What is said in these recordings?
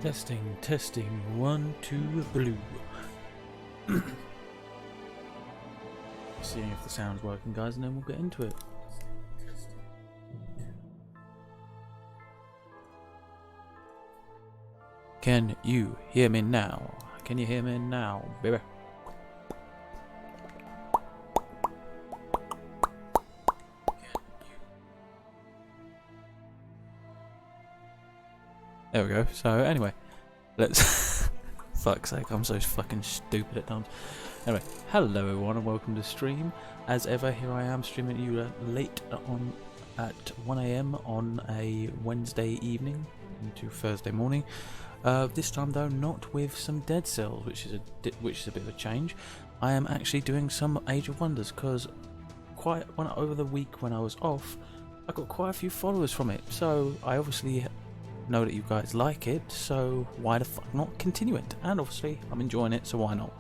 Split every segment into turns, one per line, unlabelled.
Testing, testing, 1, 2, blue. Seeing if the sound's working, guys, and then we'll get into it. Can you hear me now? Can you hear me now, baby? There we go. So anyway, let's fuck's sake, I'm so fucking stupid at times. Anyway, hello everyone and welcome to stream. As ever, here I am streaming you late on at 1 AM on a Wednesday evening into Thursday morning. This time though, not with some Dead Cells, which is a bit of a change. I am actually doing some Age of Wonders because over the week when I was off, I got quite a few followers from it. So I obviously know that you guys like it, so why the fuck not continue it? And obviously I'm enjoying it, so why not?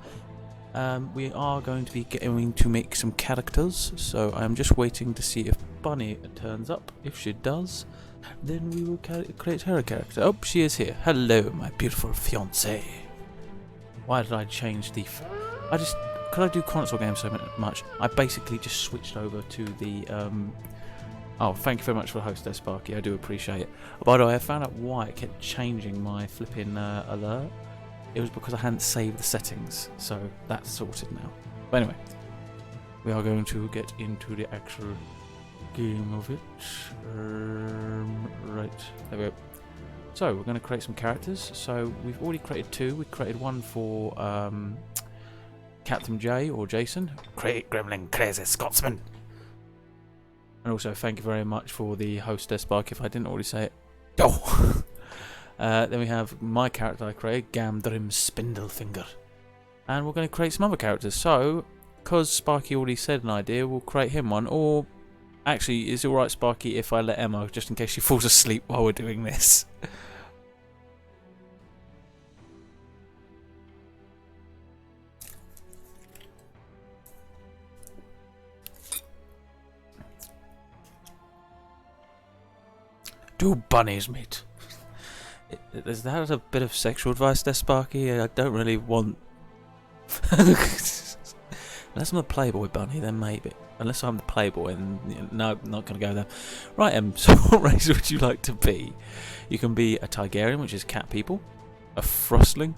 We are going to be getting to make some characters, so I'm just waiting to see if Bunny turns up. If she does, then we will create her a character. Oh, she is here. Hello, my beautiful fiancée. Why did I change the... because I do console games so much, I basically just switched over to the... Oh, thank you very much for the host there, Sparky. I do appreciate it. By the way, I found out why it kept changing my flipping alert. It was because I hadn't saved the settings, so that's sorted now. But anyway, we are going to get into the actual game of it. Right, there we go. So, we're going to create some characters. So, we've already created two. We created one for Captain J, or Jason. Great Gremlin, Crazy Scotsman. And also, thank you very much for the hostess Spark, if I didn't already say it. Oh! Then we have my character I created, Gamdrim Spindlefinger. And we're going to create some other characters. So, because Sparky already said an idea, we'll create him one. Or, actually, is it alright, Sparky, if I let Emma, just in case she falls asleep while we're doing this? Do bunnies, mate. Is that a bit of sexual advice there, Sparky? I don't really want... Unless I'm a Playboy bunny, then maybe. Unless I'm the Playboy, then no, I'm not going to go there. Right, so what race would you like to be? You can be a Tigerian, which is cat people. A Frostling.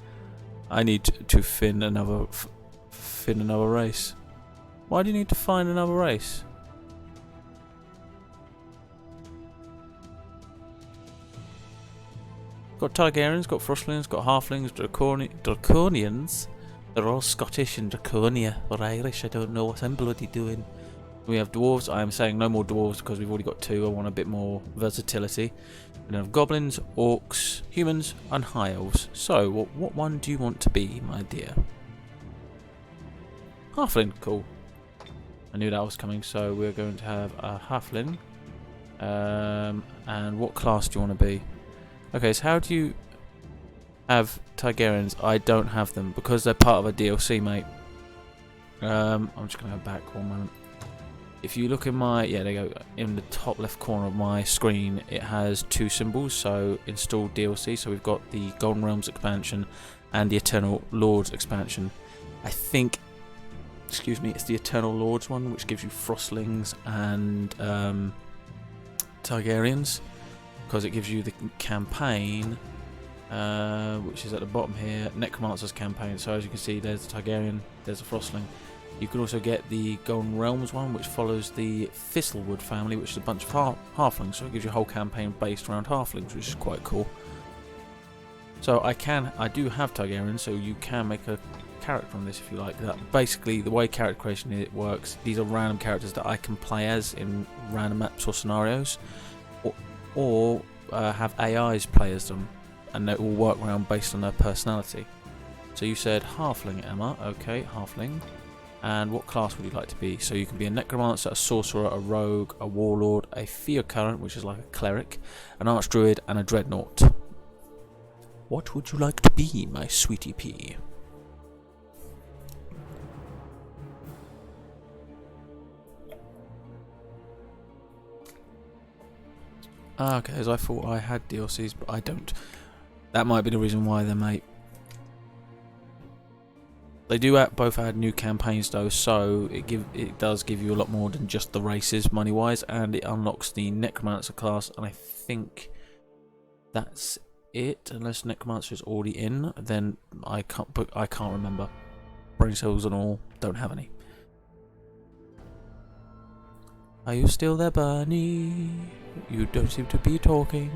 I need to fin another race. Why do you need to find another race? Got Tigerians, got Frostlings, got Halflings, Draconians. They're all Scottish and Draconia, or Irish, I don't know what I'm bloody doing. We have Dwarves. I am saying no more Dwarves because we've already got two. I want a bit more versatility. And then have Goblins, Orcs, Humans, and High Elves. So, what one do you want to be, my dear? Halfling, cool. I knew that was coming, so we're going to have a Halfling. And what class do you want to be? Okay, so how do you have Tigerians? I don't have them because they're part of a DLC, mate. I'm just going to go back 1 moment. If you look in my... Yeah, there you go. In the top left corner of my screen, it has two symbols. So, install DLC. So, we've got the Golden Realms expansion and the Eternal Lords expansion. I think... Excuse me, it's the Eternal Lords one, which gives you Frostlings and Tigerians. Because it gives you the campaign, which is at the bottom here, Necromancer's campaign. So as you can see, there's the Tigerian, there's the Frostling. You can also get the Golden Realms one, which follows the Thistlewood family, which is a bunch of halflings. So it gives you a whole campaign based around halflings, which is quite cool. So I do have Tigerians, so you can make a character on this if you like that. Basically, the way character creation works, these are random characters that I can play as in random maps or scenarios. Or have AIs play as them, and they all work around based on their personality. So you said Halfling, Emma. Okay, Halfling. And what class would you like to be? So you can be a Necromancer, a Sorcerer, a Rogue, a Warlord, a Theocurrent, which is like a Cleric, an Archdruid, and a Dreadnought. What would you like to be, my sweetie pea? Okay, as I thought I had DLCs, but I don't. That might be the reason why then, mate. They do both add new campaigns though, so it does give you a lot more than just the races money wise, and it unlocks the Necromancer class, and I think that's it. Unless Necromancer is already in, then I can't remember. Brain cells and all, don't have any. Are you still there, Bunny? You don't seem to be talking.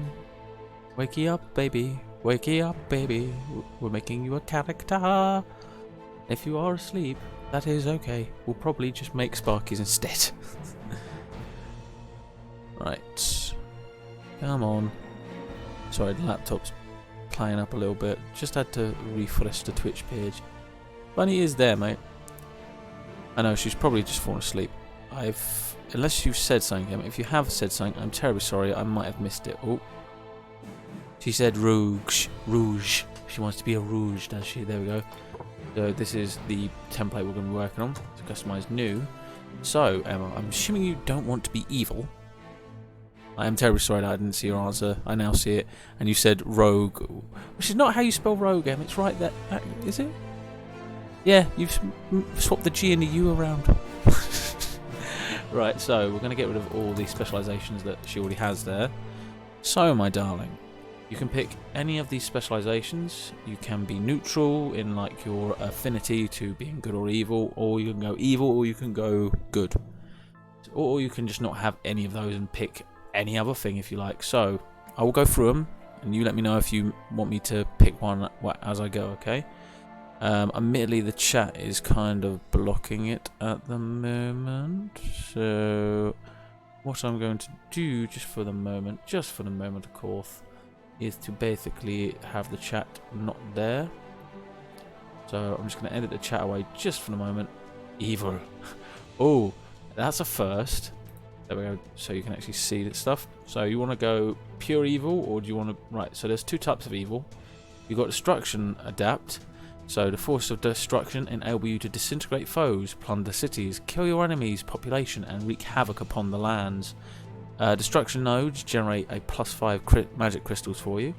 Wakey up, baby. Wakey up, baby. We're making you a character. If you are asleep, that is okay. We'll probably just make Sparkies instead. Right. Come on. Sorry, the laptop's playing up a little bit. Just had to refresh the Twitch page. Bunny is there, mate. I know, she's probably just fallen asleep. Unless you've said something, if you have said something, I'm terribly sorry, I might have missed it. Oh. She said rouge. Rouge. She wants to be a rouge, does she? There we go. So this is the template we're going to be working on. To customize new. So, Emma, I'm assuming you don't want to be evil. I am terribly sorry that I didn't see your answer. I now see it. And you said rogue. Which is not how you spell rogue, Em. It's right there. Is it? Yeah, you've swapped the G and the U around. Right, so we're going to get rid of all the specializations that she already has there. So, my darling, you can pick any of these specializations. You can be neutral in like your affinity to being good or evil, or you can go evil, or you can go good. Or you can just not have any of those and pick any other thing if you like. So, I will go through them, and you let me know if you want me to pick one as I go, okay? Admittedly, the chat is kind of blocking it at the moment, so what I'm going to do just for the moment of course, is to basically have the chat not there. So I'm just going to edit the chat away just for the moment. Evil. Oh, that's a first. There we go, so you can actually see that stuff. So you want to go pure evil, or do you want to... Right, so there's two types of evil. You've got destruction adapt. So the force of destruction enable you to disintegrate foes, plunder cities, kill your enemies' population, and wreak havoc upon the lands. Destruction nodes generate a +5 magic crystals for you.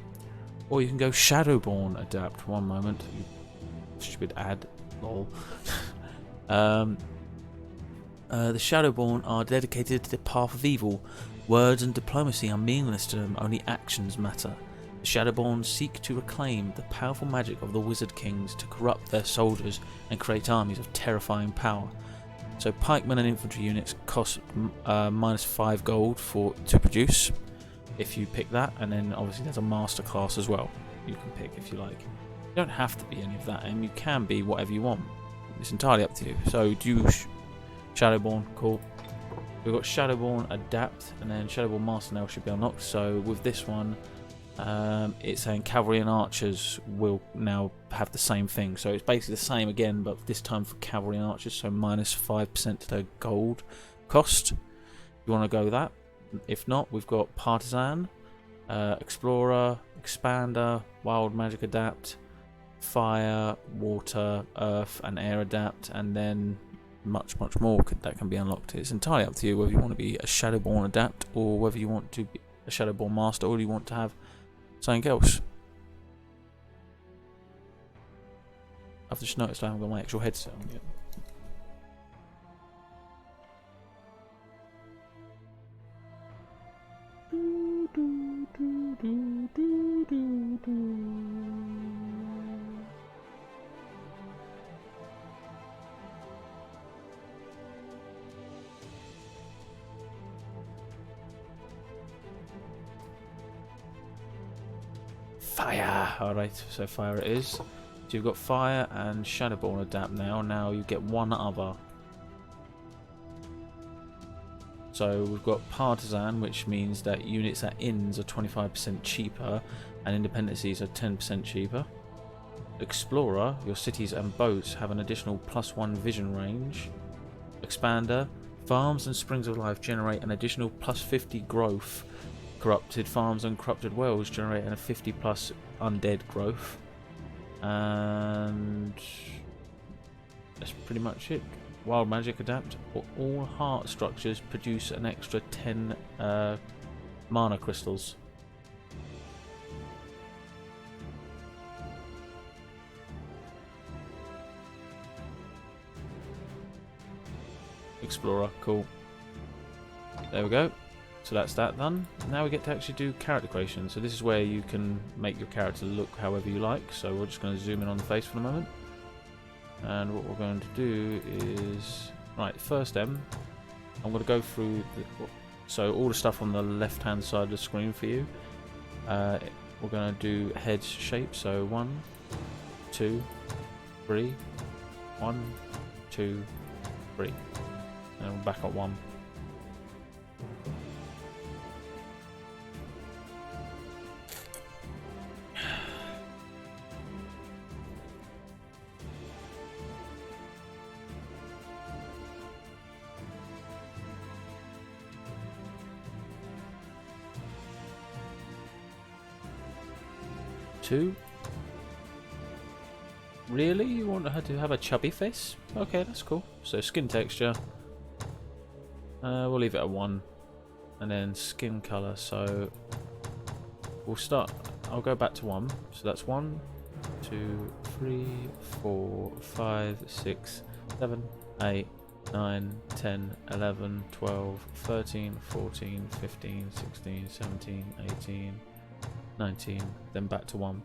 Or you can go Shadowborn adapt. One moment. You stupid ad. Lol. The Shadowborn are dedicated to the path of evil. Words and diplomacy are meaningless to them, only actions matter. The Shadowborn seek to reclaim the powerful magic of the Wizard Kings to corrupt their soldiers and create armies of terrifying power. So pikemen and infantry units cost -5 gold to produce, if you pick that, and then obviously there's a master class as well you can pick if you like. You don't have to be any of that, and you can be whatever you want. It's entirely up to you. So do you Shadowborn, cool. We've got Shadowborn adapt, and then Shadowborn master now should be unlocked. So with this one, it's saying cavalry and archers will now have the same thing. So it's basically the same again, but this time for cavalry and archers, so -5% to their gold cost. You want to go that? If not, we've got partisan, explorer, expander, wild magic adapt, fire, water, earth, and air adapt, and then much more that can be unlocked. It's entirely up to you whether you want to be a Shadowborn adapt, or whether you want to be a Shadowborn master, or you want to have something else. I've just noticed I haven't got my actual headset on yet. Fire! Alright, so fire it is. So you've got fire and Shadowborn adapt now. Now you get one other. So we've got partisan, which means that units at inns are 25% cheaper and independencies are 10% cheaper. Explorer, your cities and boats have an additional +1 vision range. Expander, farms and springs of life generate an additional +50 growth. Corrupted farms and corrupted wells generate a 50+ undead growth. And that's pretty much it. Wild magic adapt. All heart structures produce an extra 10 mana crystals. Explorer. Cool. There we go. So that's that done. Now we get to actually do character creation. So this is where you can make your character look however you like. So we're just going to zoom in on the face for the moment. And what we're going to do is... Right, first I'm going to go through... So all the stuff on the left-hand side of the screen for you. We're going to do head shape. So 1, 2, 3. 1, 2, 3. And we're back at 1. Two. Really? You want her to have a chubby face? Okay, that's cool. So skin texture. We'll leave it at 1. And then skin colour. So we'll start. I'll go back to 1. So that's 1, 2, 3, 4, 5, 6, 7, 8, 9, 10, 11, 12, 13, 14, 15, 16, 17, 18, 19, then back to 1.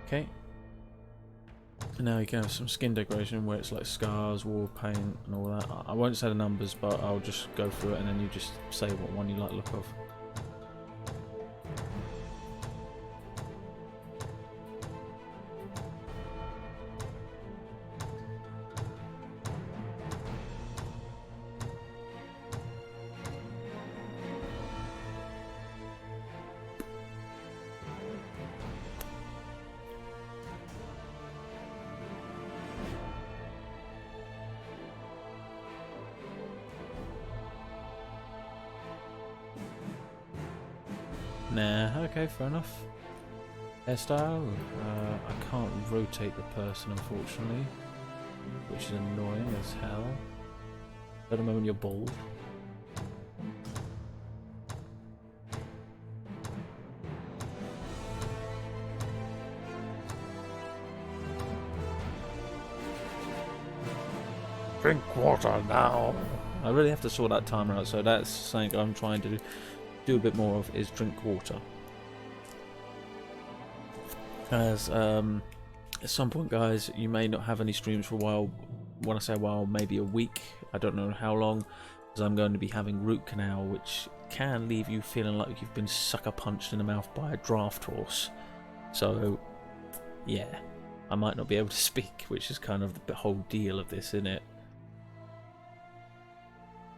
Okay. And now you can have some skin decoration where it's like scars, war paint and all that. I won't say the numbers, but I'll just go through it and then you just say what one you like the look of. Nah, okay, fair enough. Hairstyle, I can't rotate the person unfortunately, which is annoying as hell. At the moment you're bald. Drink water now. I really have to sort that timer out, so that's something I'm trying to do a bit more of, is drink water. As at some point, guys, you may not have any streams for a while. When I say a while, maybe a week. I don't know how long, because I'm going to be having root canal, which can leave you feeling like you've been sucker punched in the mouth by a draft horse. So, yeah, I might not be able to speak, which is kind of the whole deal of this, isn't it?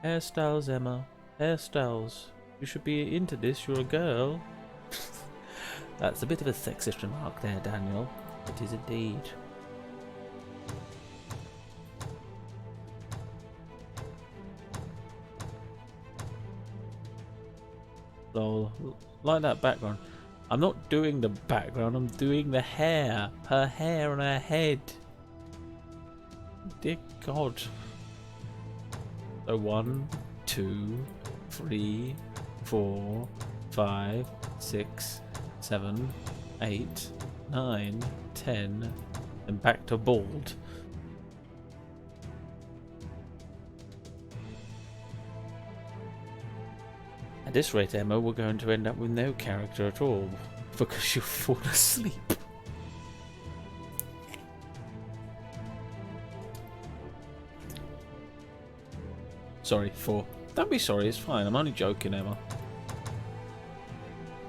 Hairstyles, Emma. Hairstyles. You should be into this, you're a girl. That's a bit of a sexist remark there, Daniel. It is indeed. Lol. Like that background. I'm not doing the background, I'm doing the hair. Her hair on her head. Dear God. So 1, 2, 3, 4, 5, 6, 7, 8, 9, 10, and back to bald. At this rate, Emma, we're going to end up with no character at all, because you'll fall asleep. Sorry, 4. Don't be sorry, it's fine. I'm only joking, Emma.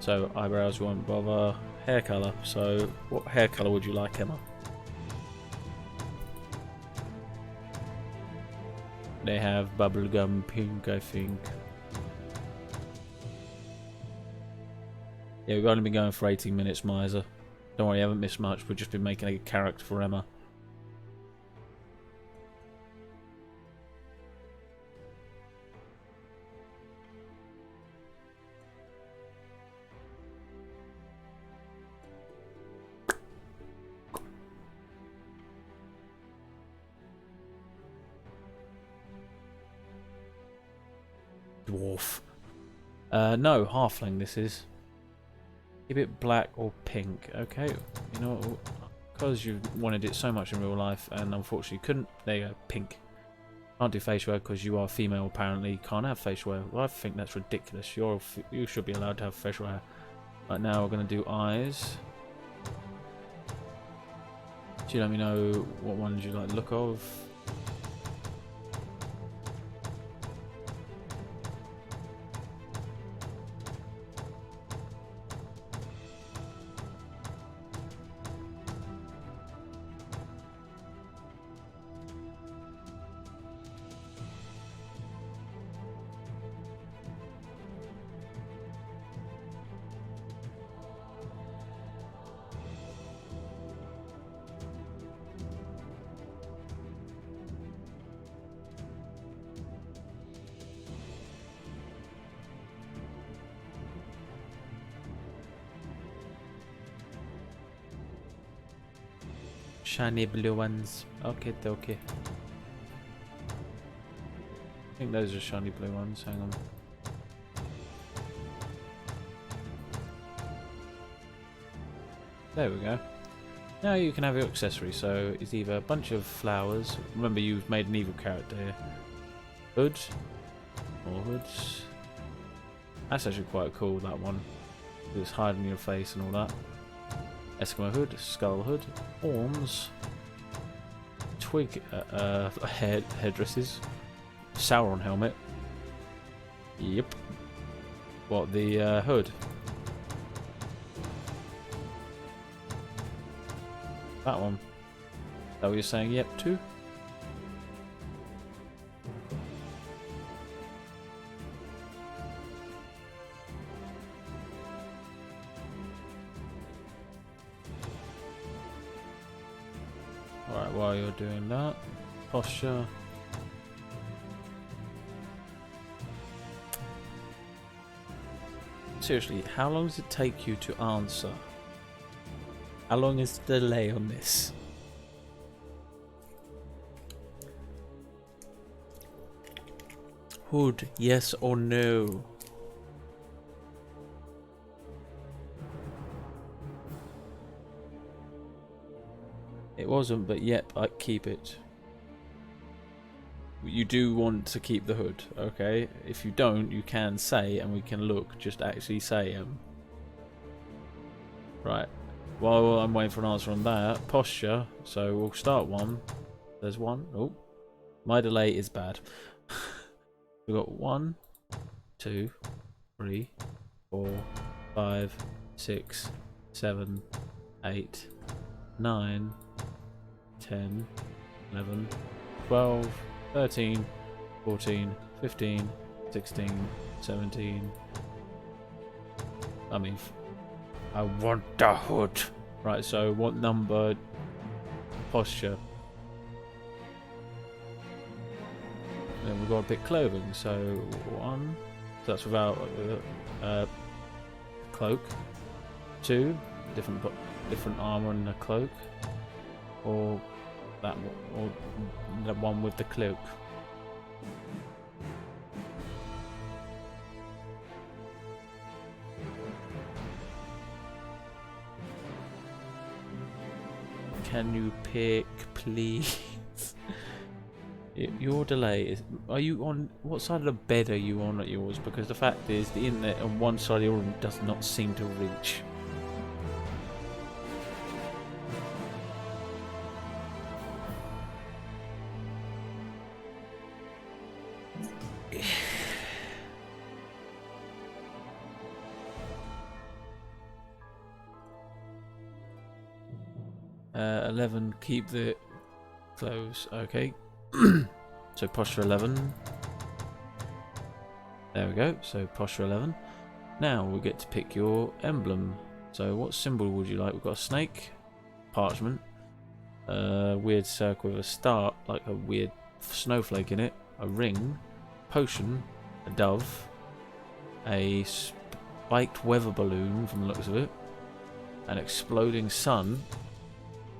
So, eyebrows won't bother. Hair colour. So, what hair colour would you like, Emma? They have bubblegum pink, I think. Yeah, we've only been going for 18 minutes, Miser. Don't worry, I haven't missed much. We've just been making a character for Emma. dwarf. No, halfling this is. Keep it black or pink. Okay, you know, because you wanted it so much in real life and unfortunately couldn't. There you go, pink. Can't do facial hair because you are female apparently. Can't have facial hair. Well, I think that's ridiculous. You should be allowed to have facial hair. Right, now we're going to do eyes. So you let me know what ones you like the look of. Shiny blue ones. Okay, okay. I think those are shiny blue ones. Hang on. There we go. Now you can have your accessory. So it's either a bunch of flowers. Remember, you've made an evil character here. Hood. More hoods. That's actually quite cool, that one. It's hiding your face and all that. Eskimo hood, skull hood, horns, twig headdresses, Sauron helmet. Yep. What, the hood? That one. Is that what you're saying? Yep, too? Alright, while you're doing that, posture. Seriously, how long does it take you to answer? How long is the delay on this? Hood, yes or no? It wasn't, but yep, I keep it. You do want to keep the hood, okay? If you don't, you can say, and we can look, just actually say Right. While I'm waiting for an answer on that, posture. So we'll start one. There's one. Oh, my delay is bad. We've got 1, 2, 3, 4, 5, 6, 7, 8, 9, 10, 11, 12, 13, 14, 15, 16, 17. I want the hood. Right, so what number? Posture. Then we've got to pick clothing. So 1. So that's without cloak. 2. Different armor and a cloak. Or that one, or the one with the cloak. Can you pick, please? Your delay is. Are you on what side of the bed are you on at yours? Because the fact is, the internet on one side of your room does not seem to reach. Uh, 11. Keep the clothes. Okay. So posture 11. There we go. So posture 11. Now we get to pick your emblem. So what symbol would you like? We've got a snake, parchment, a weird circle with a star, like a weird snowflake in it, a ring, potion, a dove, a spiked weather balloon from the looks of it, an exploding sun,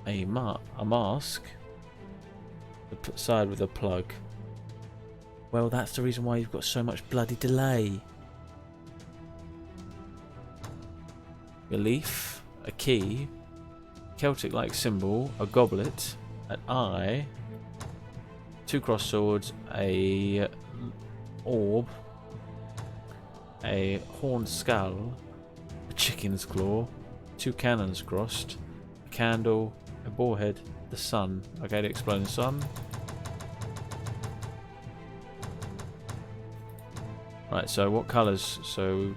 a mask, the side with a plug. Well, that's the reason why you've got so much bloody delay. A leaf, a key, Celtic-like symbol, a goblet, an eye, 2 cross swords, a orb, a horned skull, a chicken's claw, 2 cannons crossed, a candle, a boar head, the sun. Okay, the exploding sun. Right, so what colours? So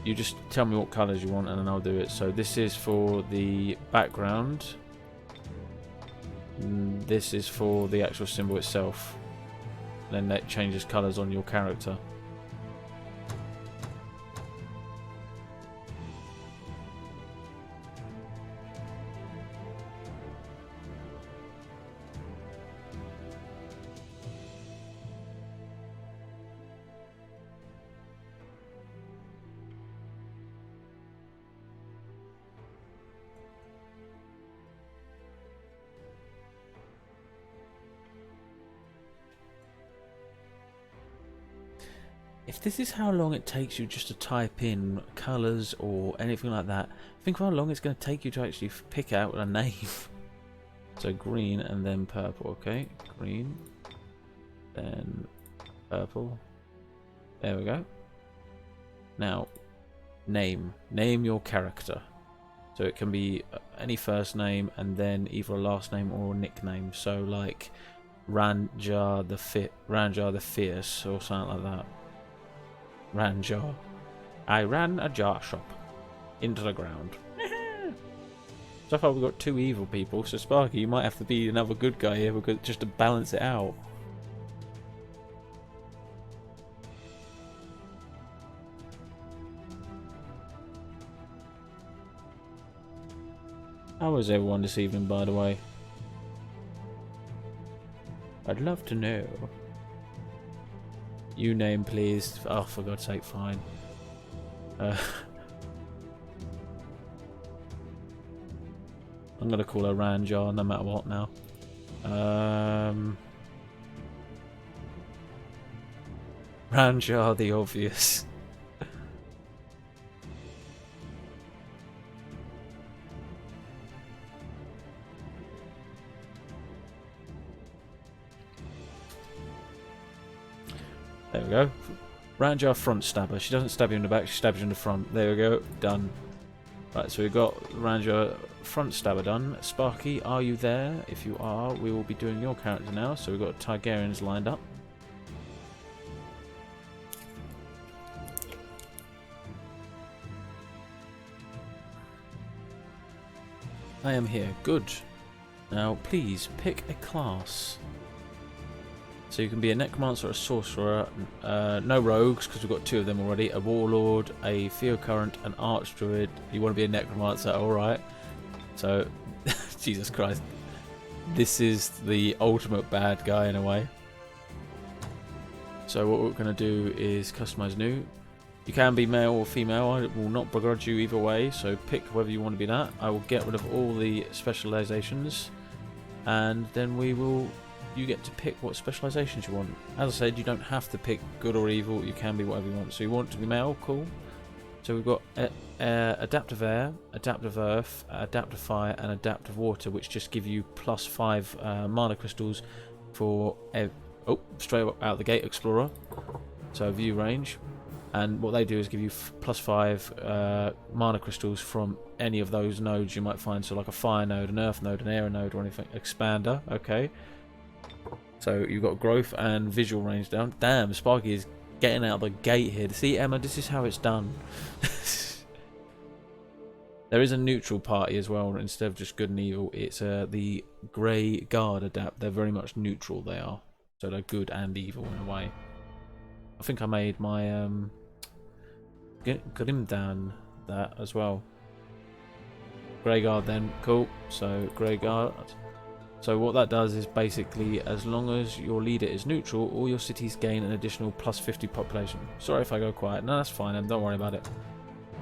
you just tell me what colours you want and then I'll do it. So this is for the background. This is for the actual symbol itself. Then that changes colours on your character. If this is how long it takes you just to type in colours or anything like that, think of how long it's going to take you to actually pick out a name. So green and then purple, okay? Green, then purple. There we go. Now, name. Name your character. So it can be any first name and then either a last name or a nickname. So like Ranjar the Fierce or something like that. Ranjar. I ran a jar shop into the ground. So far we've got 2 evil people, so Sparky, you might have to be another good guy here because just to balance it out. How was everyone this evening, by the way? I'd love to know. You name, please. Oh, for God's sake, fine. I'm gonna call her Ranjar no matter what now. Ranjar the obvious. There we go. Ranjar front stabber. She doesn't stab you in the back, she stabs you in the front. There we go. Done. Right, so we've got Ranjar front stabber done. Sparky, are you there? If you are, we will be doing your character now. So we've got Targaryens lined up. I am here. Good. Now, please pick a class. So you can be a necromancer, a sorcerer, no rogues because we've got 2 of them already, a warlord, a theocurrent, an archdruid. You want to be a necromancer, alright. So, Jesus Christ. This is the ultimate bad guy in a way. So what we're going to do is customize new. You can be male or female, I will not begrudge you either way, so pick whether you want to be that. I will get rid of all the specializations and then you get to pick what specializations you want. As I said, you don't have to pick good or evil, you can be whatever you want. So you want to be male, cool. So we've got adaptive air, adaptive earth, adaptive fire and adaptive water, which just give you +5 mana crystals for straight up out the gate, explorer. So view range. And what they do is give you +5 mana crystals from any of those nodes you might find. So like a fire node, an earth node, an air node or anything. Expander, okay. So you've got growth and visual range down. Damn, Sparky is getting out of the gate here. See, Emma, this is how it's done. There is a neutral party as well, instead of just good and evil. It's the Grey Guard adapt. They're very much neutral, they are. So they're good and evil in a way. I think I made my Grimdan that as well. Grey Guard then, cool. So Grey Guard. So what that does is basically, as long as your leader is neutral, all your cities gain an additional +50 population. Sorry if I go quiet. No, that's fine, and don't worry about it.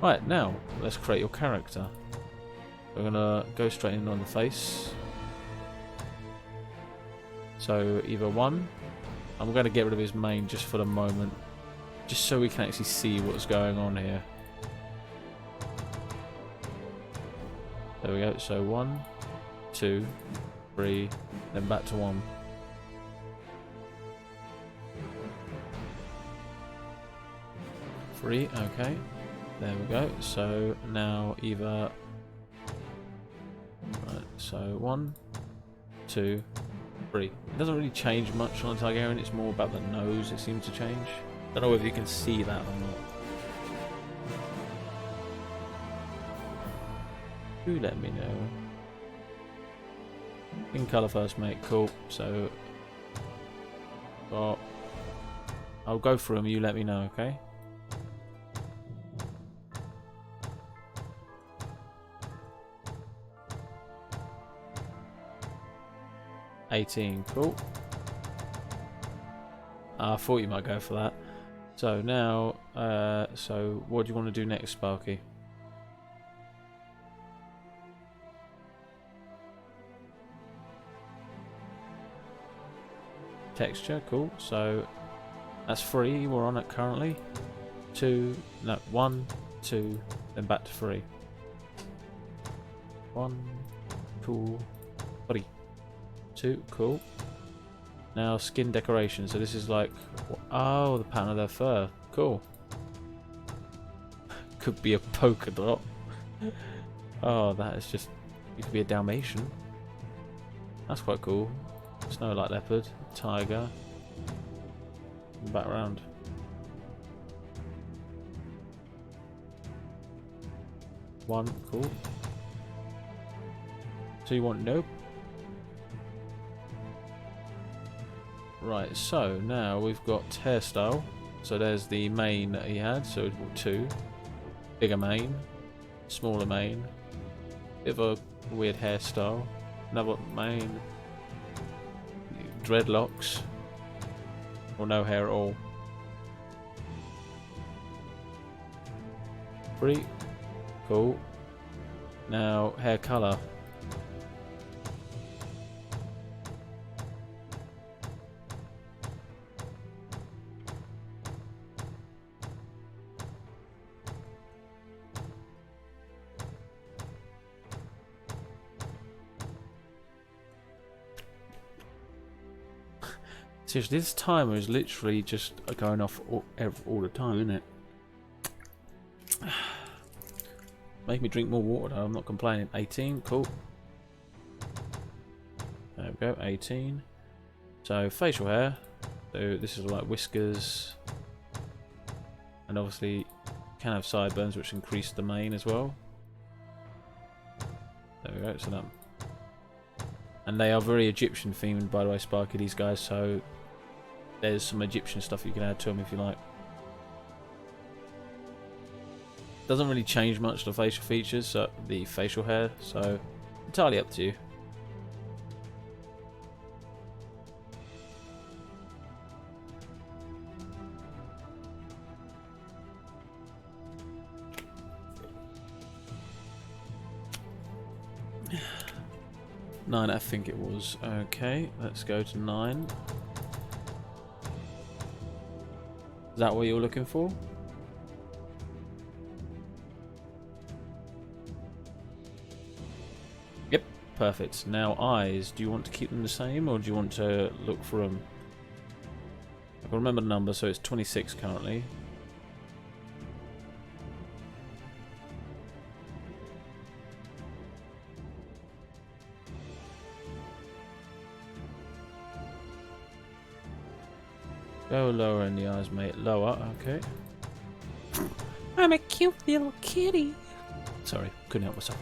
Right, now, let's create your character. We're going to go straight in on the face. So either 1, I'm going to get rid of his mane just for the moment. Just so we can actually see what's going on here. There we go. So 1, 2, 3, then back to 1. Three, okay. There we go. So now either... Right, so 1, 2, 3. It doesn't really change much on the Targaryen, it's more about the nose it seems to change. Don't know whether you can see that or not. Do let me know. In colour first, mate. Cool. So... well, I'll go through them, you let me know, okay? $18, cool. I thought you might go for that. So now, so what do you want to do next, Sparky? Texture, cool. So that's 3 we're on it currently. 2, no, 1, 2, then back to 3. 1, 2, 3. 2, cool. Now skin decoration. So this is like, oh, the pattern of their fur. Cool. Could be a polka dot. Oh, that is just. You could be a Dalmatian. That's quite cool. Snow White leopard, tiger. Back around. One, cool. So you want nope. Right, so now we've got hairstyle. So there's the mane that he had, so 2. Bigger mane, smaller mane. Bit of a weird hairstyle. Another mane. Dreadlocks. Or no hair at all. 3. Cool. Now, hair colour. Seriously, this timer is literally just going off all the time, isn't it? Make me drink more water though, I'm not complaining. 18, cool. There we go, 18. So, facial hair. So, this is like whiskers. And obviously, can have sideburns, which increase the mane as well. There we go, so that. And they are very Egyptian themed, by the way, Sparky, these guys, so there's some Egyptian stuff you can add to them if you like. Doesn't really change much the facial features, so the facial hair, so entirely up to you. Nine, I think it was. Okay, let's go to 9. Is that what you're looking for? Yep, perfect. Now eyes, do you want to keep them the same or do you want to look for them? I can remember the number, so it's 26 currently. Go lower in the eyes, mate. Lower, okay. I'm a cute little kitty. Sorry, couldn't help myself.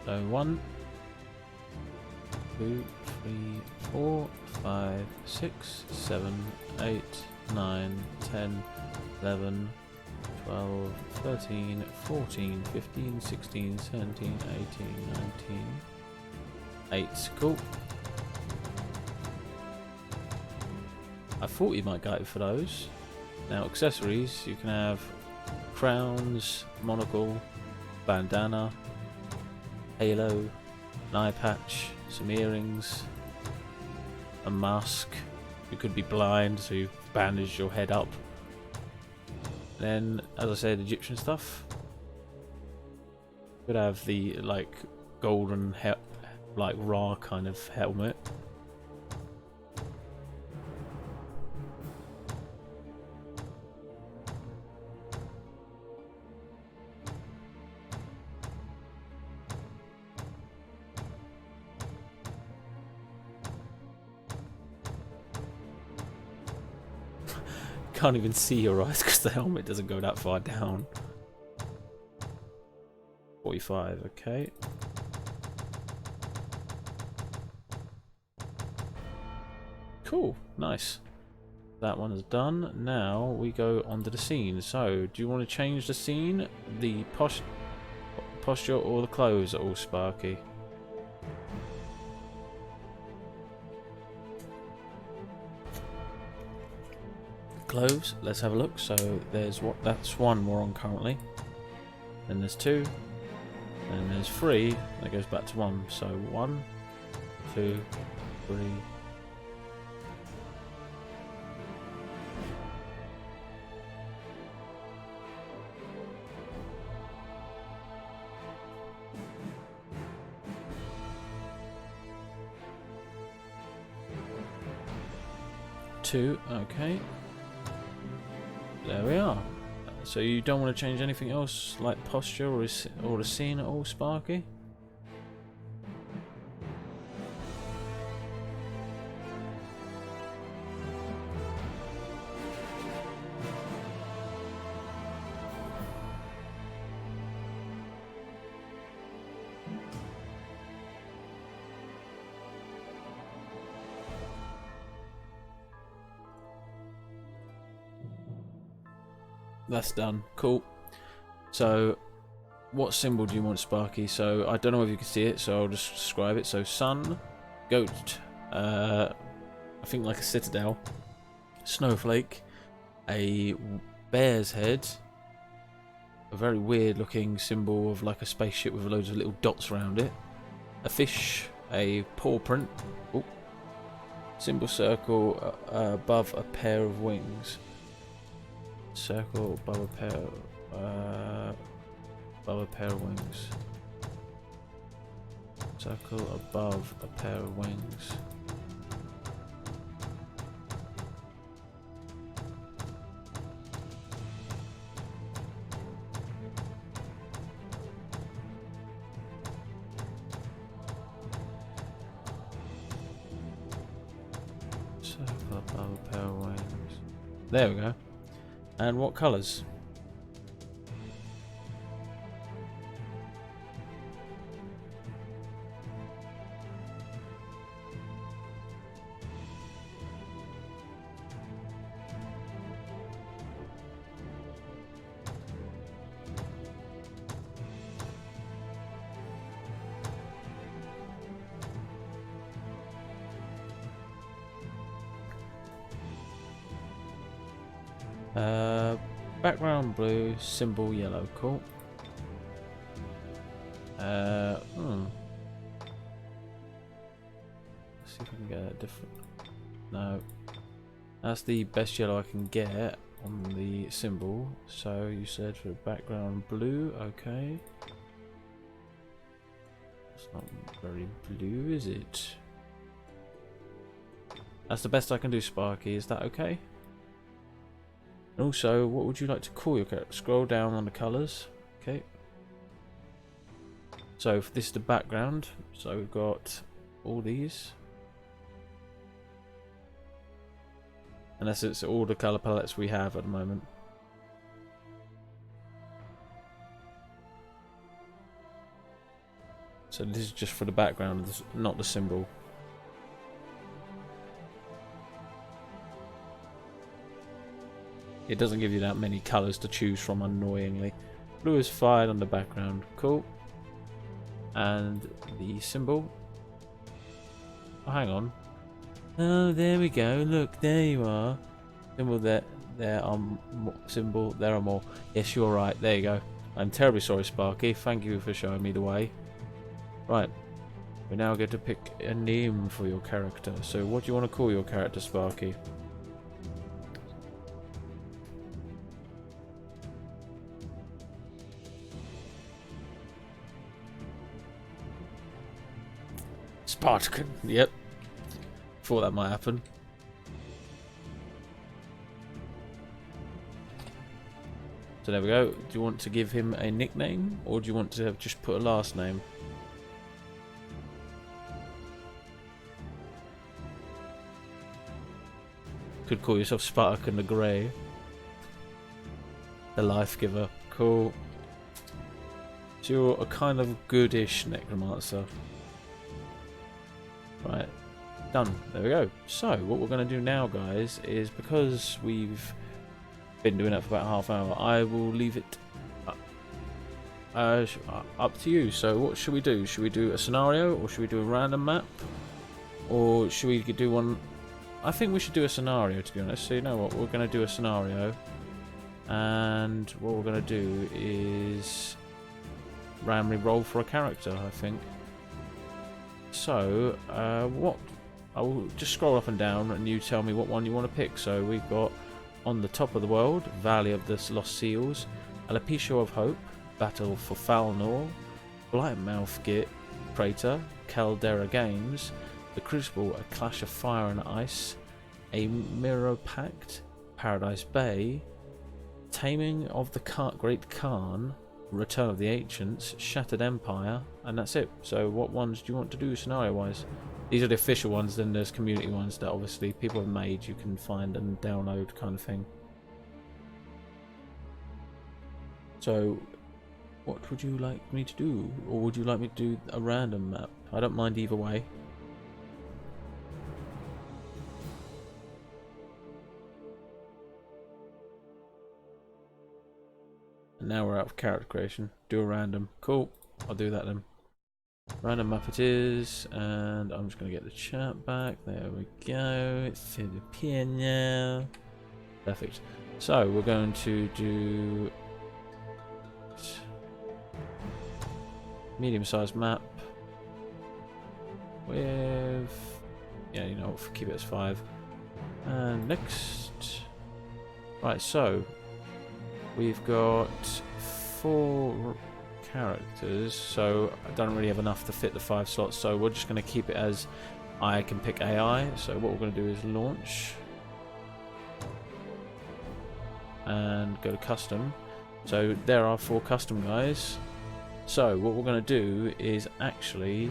So 1, 2, 3, 4, 5, 6, 7, 8, 9, 10, 11, 12, 13, 14, 15, 16, 17, 18, 19, 8, cool. I thought you might go for those. Now accessories, you can have crowns, monocle, bandana, halo, an eye patch, some earrings, a mask. You could be blind, so you bandage your head up. Then, as I said, Egyptian stuff. Could have the like golden, like Ra kind of helmet. Can't even see your eyes because the helmet doesn't go that far down. 45, okay. Cool, nice. That one is done. Now we go onto the scene. So, do you want to change the scene? The posture or the clothes are all sparky? Clothes, let's have a look. So that's one we're on currently. Then there's 2. And there's 3. That goes back to 1. So 1, 2, 3. Two, okay. There we are. So you don't want to change anything else, like posture or the scene at all, Sparky? That's done. Cool. So, what symbol do you want, Sparky? So, I don't know if you can see it, so I'll just describe it. So, sun, goat, I think like a citadel, snowflake, a bear's head, a very weird looking symbol of like a spaceship with loads of little dots around it, a fish, a paw print, oh, symbol circle above a pair of wings. Circle above a pair of wings. Circle above a pair of wings. Circle above a pair of wings. There we go. And what colours? Background blue, symbol yellow, cool. Let's see if I can get a different. No, that's the best yellow I can get on the symbol. So you said for background blue, okay. It's not very blue, is it? That's the best I can do, Sparky. Is that okay? And also, what would you like to call your character? Scroll down on the colours. Okay. So this is the background. So we've got all these. And that's all the colour palettes we have at the moment. So this is just for the background, not the symbol. It doesn't give you that many colours to choose from, annoyingly. Blue is fine on the background. Cool. And the symbol. Oh, hang on. Oh, there we go. Look, there you are. Symbol there. There are symbol. There are more. Yes, you're right. There you go. I'm terribly sorry, Sparky. Thank you for showing me the way. Right. We now get to pick a name for your character. So, what do you want to call your character, Sparky? Spartacan. Yep. Thought that might happen. So there we go. Do you want to give him a nickname, or do you want to just put a last name? Could call yourself Spartacan the Grey. The Life Giver. Cool. So you're a kind of goodish necromancer. Right. Done. There we go. So what we're going to do now, guys, is because we've been doing that for about half an hour, I will leave it up to you. So what should we do? Should we do a scenario, or should we do a random map, or should we do one? I think we should do a scenario, to be honest. So you know what, we're going to do a scenario, and what we're going to do is randomly roll for a character, I think. So what I will just scroll up and down and you tell me what one you want to pick. So we've got On the Top of the World, Valley of the Lost Seals, Alopecia of Hope, Battle for Falnor, Blightmouth Git, Crater, Caldera Games, The Crucible, A Clash of Fire and Ice, A Mirror Pact, Paradise Bay, Taming of the Great Khan, Return of the Ancients, Shattered Empire, and that's it. So what ones do you want to do scenario wise? These are the official ones, then there's community ones that obviously people have made, you can find and download kind of thing. So what would you like me to do? Or would you like me to do a random map? I don't mind either way. And now we're out of character creation. Do a random. Cool. I'll do that then. Random map it is, and I'm just going to get the chat back. There we go. It's in the appear now. Perfect. So we're going to do medium-sized map with, yeah, you know, keep it as 5. And next, right. So we've got 4 characters, so I don't really have enough to fit the 5 slots, so we're just going to keep it as I can pick AI. So what we're going to do is launch and go to custom. So there are 4 custom guys. So what we're going to do is actually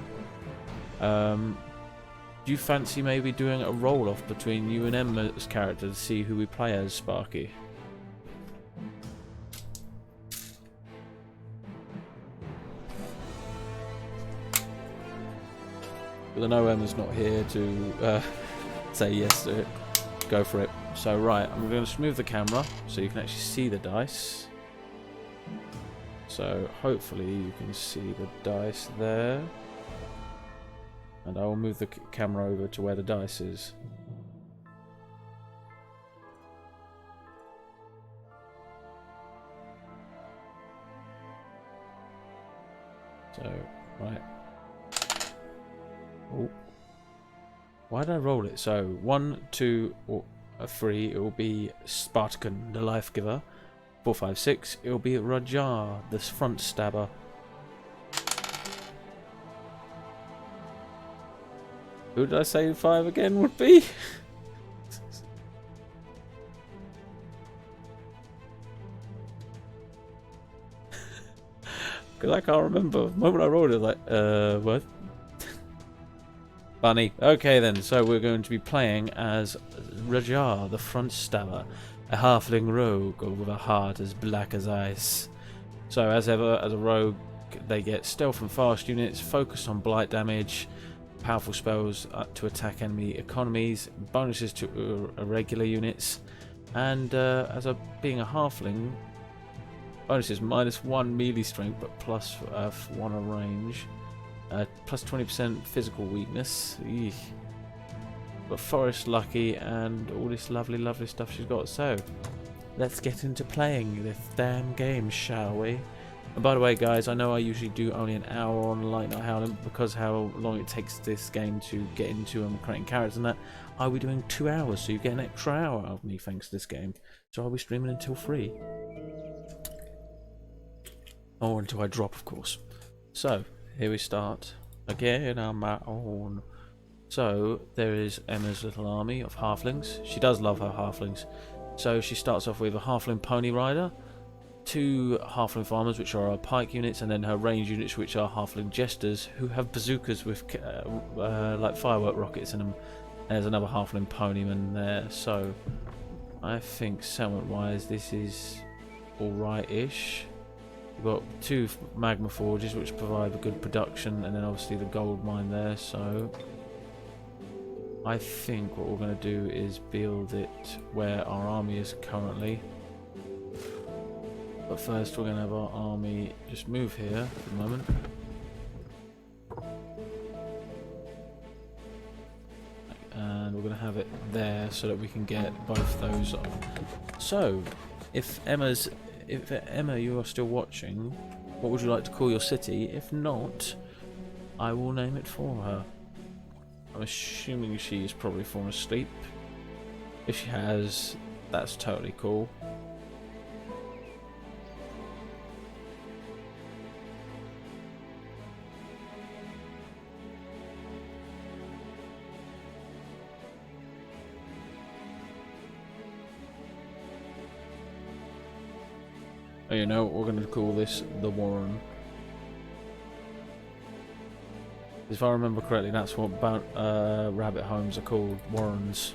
do you fancy maybe doing a roll-off between you and Emma's character to see who we play as, Sparky? But I know Emma's not here to say yes to it. Go for it. So right, I'm going to move the camera so you can actually see the dice. So hopefully you can see the dice there. And I will move the camera over to where the dice is. So, right. Oh. Why did I roll it? So 1, 2, or 3, it will be Spartacan, the Life Giver. 4, 5, 6, it will be Ranjar, the Front Stabber. Who did I say 5 again would be? Because I can't remember. The moment I rolled it, I was like, what? Bunny. Okay then, so we're going to be playing as Ranjar, the Front Stabber, a halfling rogue with a heart as black as ice. So as ever, as a rogue, they get stealth and fast units, focus on blight damage, powerful spells to attack enemy economies, bonuses to irregular units, and being a halfling, bonuses -1 melee strength but plus 1 range. Plus 20% physical weakness. Eesh. got Forest Lucky and all this lovely, lovely stuff she's got. So, let's get into playing this damn game, shall we? And by the way, guys, I know I usually do only an hour on Late Night Howling because how long it takes this game to get into and creating characters and that. I'll be doing 2 hours, so you get an extra hour out of me thanks to this game. So I'll be streaming until 3. Or until I drop, of course. So, here we start. Again on my own. So, there is Emma's little army of halflings. She does love her halflings. So, she starts off with a halfling pony rider, 2 halfling farmers, which are her pike units, and then her range units, which are halfling jesters, who have bazookas with like firework rockets in them. And there's another halfling ponyman there. So, I think settlement-wise, this is alright-ish. We've got 2 magma forges, which provide a good production, and then obviously the gold mine there. So, I think what we're going to do is build it where our army is currently. But first we're going to have our army just move here for the moment. And we're going to have it there so that we can get both those up. So, if Emma, you are still watching, what would you like to call your city? If not, I will name it for her. I'm assuming she's probably fallen asleep. If she has, that's totally cool. Oh, you know, we're going to call this the Warren. If I remember correctly, that's what rabbit homes are called, Warrens.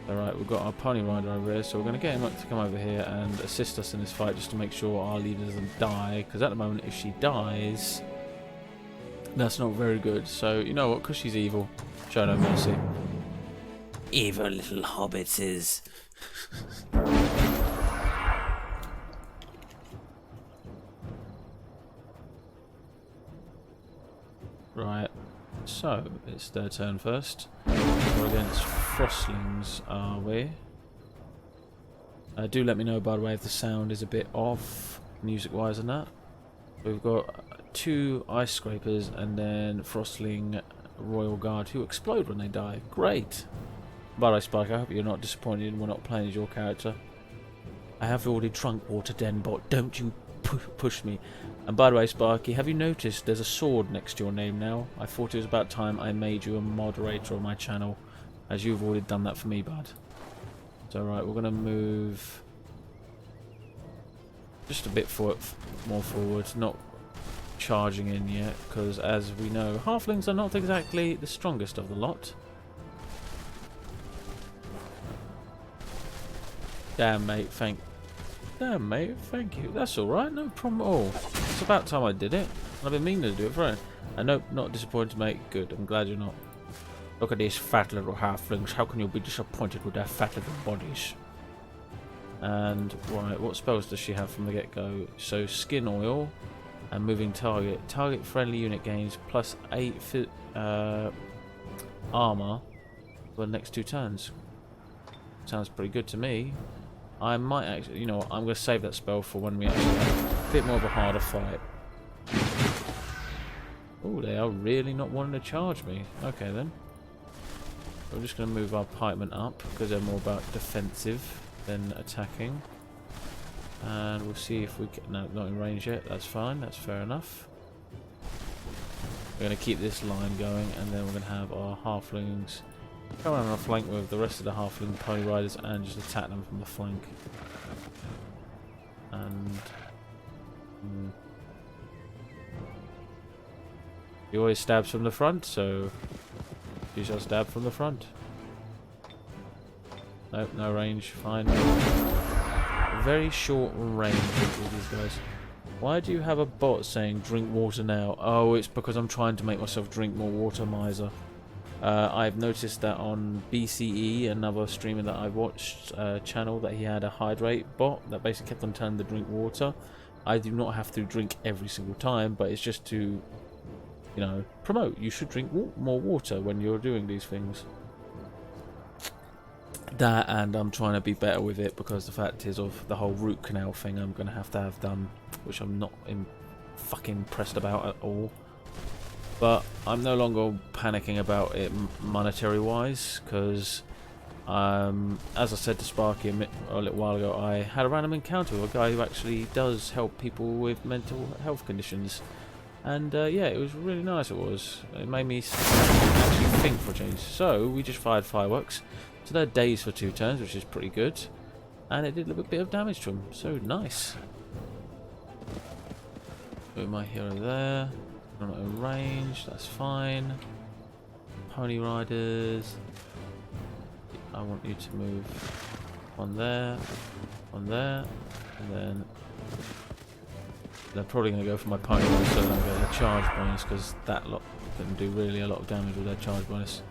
Alright, we've got our pony rider over here, so we're going to get him to come over here and assist us in this fight just to make sure our leader doesn't die, because at the moment, if she dies, that's not very good. So, you know what, because she's evil, show no mercy. Evil little hobbitses. Right, so it's their turn first. We're against Frostlings, are we? Do let me know, by the way, if the sound is a bit off, music-wise and that. We've got 2 ice scrapers and then Frostling Royal Guard who explode when they die. Great! By the way, Spike, I hope you're not disappointed in we're not playing as your character. I have already drunk water den, but don't you push me. And by the way, Sparky, have you noticed there's a sword next to your name now? I thought it was about time I made you a moderator on my channel, as you've already done that for me, bud. So right, we're going to move just a bit more forward, not charging in yet, because as we know, halflings are not exactly the strongest of the lot. Damn, mate, thank you. That's alright, no problem at all. It's about time I did it. I've been meaning to do it for it. And nope, not disappointed, mate. Good, I'm glad you're not. Look at these fat little halflings. How can you be disappointed with their fat little bodies? And, right, what spells does she have from the get-go? So, skin oil and moving target. Target friendly unit gains plus 8 armor for the next 2 turns. Sounds pretty good to me. I might actually, you know what, I'm going to save that spell for when we actually have a bit more of a harder fight. Oh, they are really not wanting to charge me. Okay then. We're just going to move our pikemen up because they're more about defensive than attacking. And we'll see if we can... No, not in range yet. That's fine. That's fair enough. We're going to keep this line going, and then we're going to have our halflings go around on a flank with the rest of the halfling pony riders and just attack them from the flank. And he always stabs from the front, so you shall stab from the front. Nope, no range, fine. Very short range with these guys. Why do you have a bot saying drink water now? Oh, it's because I'm trying to make myself drink more water, miser. I've noticed that on BCE, another streamer that I watched channel, that he had a hydrate bot that basically kept on telling the drink water. I do not have to drink every single time, but it's just to, you know, promote. You should drink more water when you're doing these things. That, and I'm trying to be better with it because the fact is of the whole root canal thing I'm going to have done, which I'm not fucking pressed about at all. But I'm no longer panicking about it monetary wise, because as I said to Sparky a little while ago, I had a random encounter with a guy who actually does help people with mental health conditions. And yeah, it was really nice. It made me actually think for a change. So we just fired fireworks. So they're dazed for 2 turns, which is pretty good. And it did a little bit of damage to him. So nice. Put my hero there. I'm out of range. That's fine. Pony riders. I want you to move on there, and then they're probably going to go for my pony riders so they don't get a charge bonus, because that lot can do really a lot of damage with their charge bonus.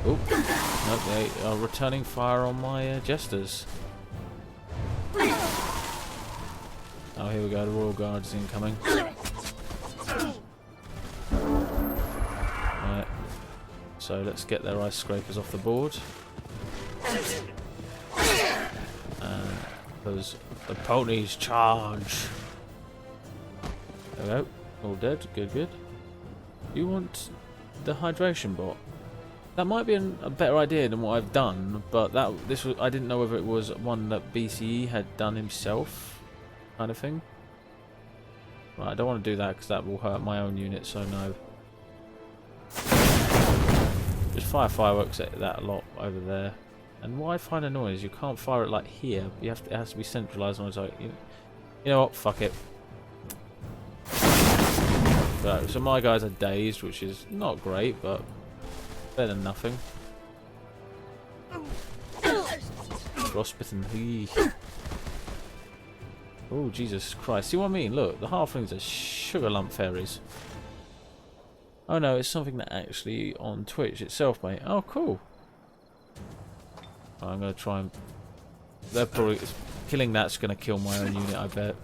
Oh, no, they are returning fire on my jesters. Oh, here we go, the Royal Guard is incoming. Right, so let's get their ice scrapers off the board. Because the ponies charge. There we go, all dead, good. You want the hydration bot? That might be a better idea than what I've done, but I didn't know whether it was one that BCE had done himself, kind of thing. Right, I don't want to do that because that will hurt my own unit, so no. Just fire fireworks at that a lot over there. And what I find annoying is you can't fire it like here. It has to be centralised on its own. You know what? Fuck it. So my guys are dazed, which is not great, but better than nothing. Frostbitten. Oh, Jesus Christ. See what I mean? Look, the halflings are sugar lump fairies. Oh no, it's something that actually on Twitch itself, mate. Oh, cool. I'm going to try and... They're probably... Killing that's going to kill my own unit, I bet.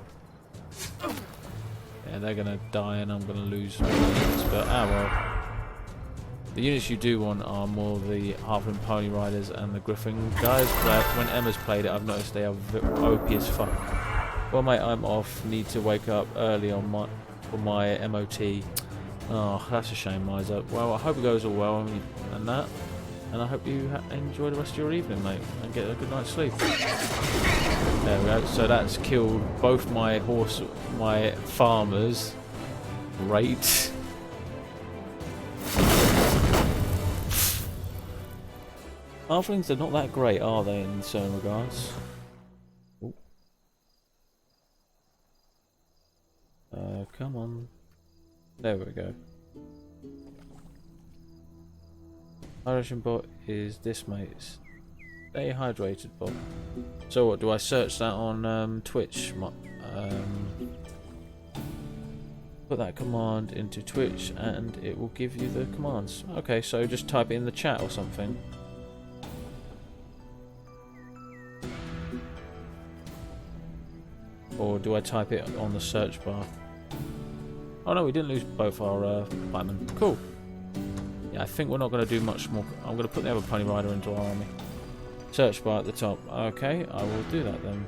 Yeah, they're going to die and I'm going to lose my units, but well. The units you do want are more the Halfling Pony Riders and the Griffin guys, but when Emma's played it, I've noticed they are OP as fuck. Well, mate, I'm off. Need to wake up early for my MOT. Oh, that's a shame, Miser. Well, I hope it goes all well and that. And I hope you enjoy the rest of your evening, mate, and get a good night's sleep. There we go. So that's killed both my farmers. Great. Halflings are not that great, are they, in certain regards? Ooh. Come on. There we go. Hydration bot is this, mate. Stay hydrated bot. So what, do I search that on Twitch? Put that command into Twitch and it will give you the commands. Okay, so just type it in the chat or something. Or do I type it on the search bar? Oh no, we didn't lose both our pikemen. Cool. Yeah, I think we're not going to do much more. I'm going to put the other pony rider into our army. Search bar at the top. Okay, I will do that then.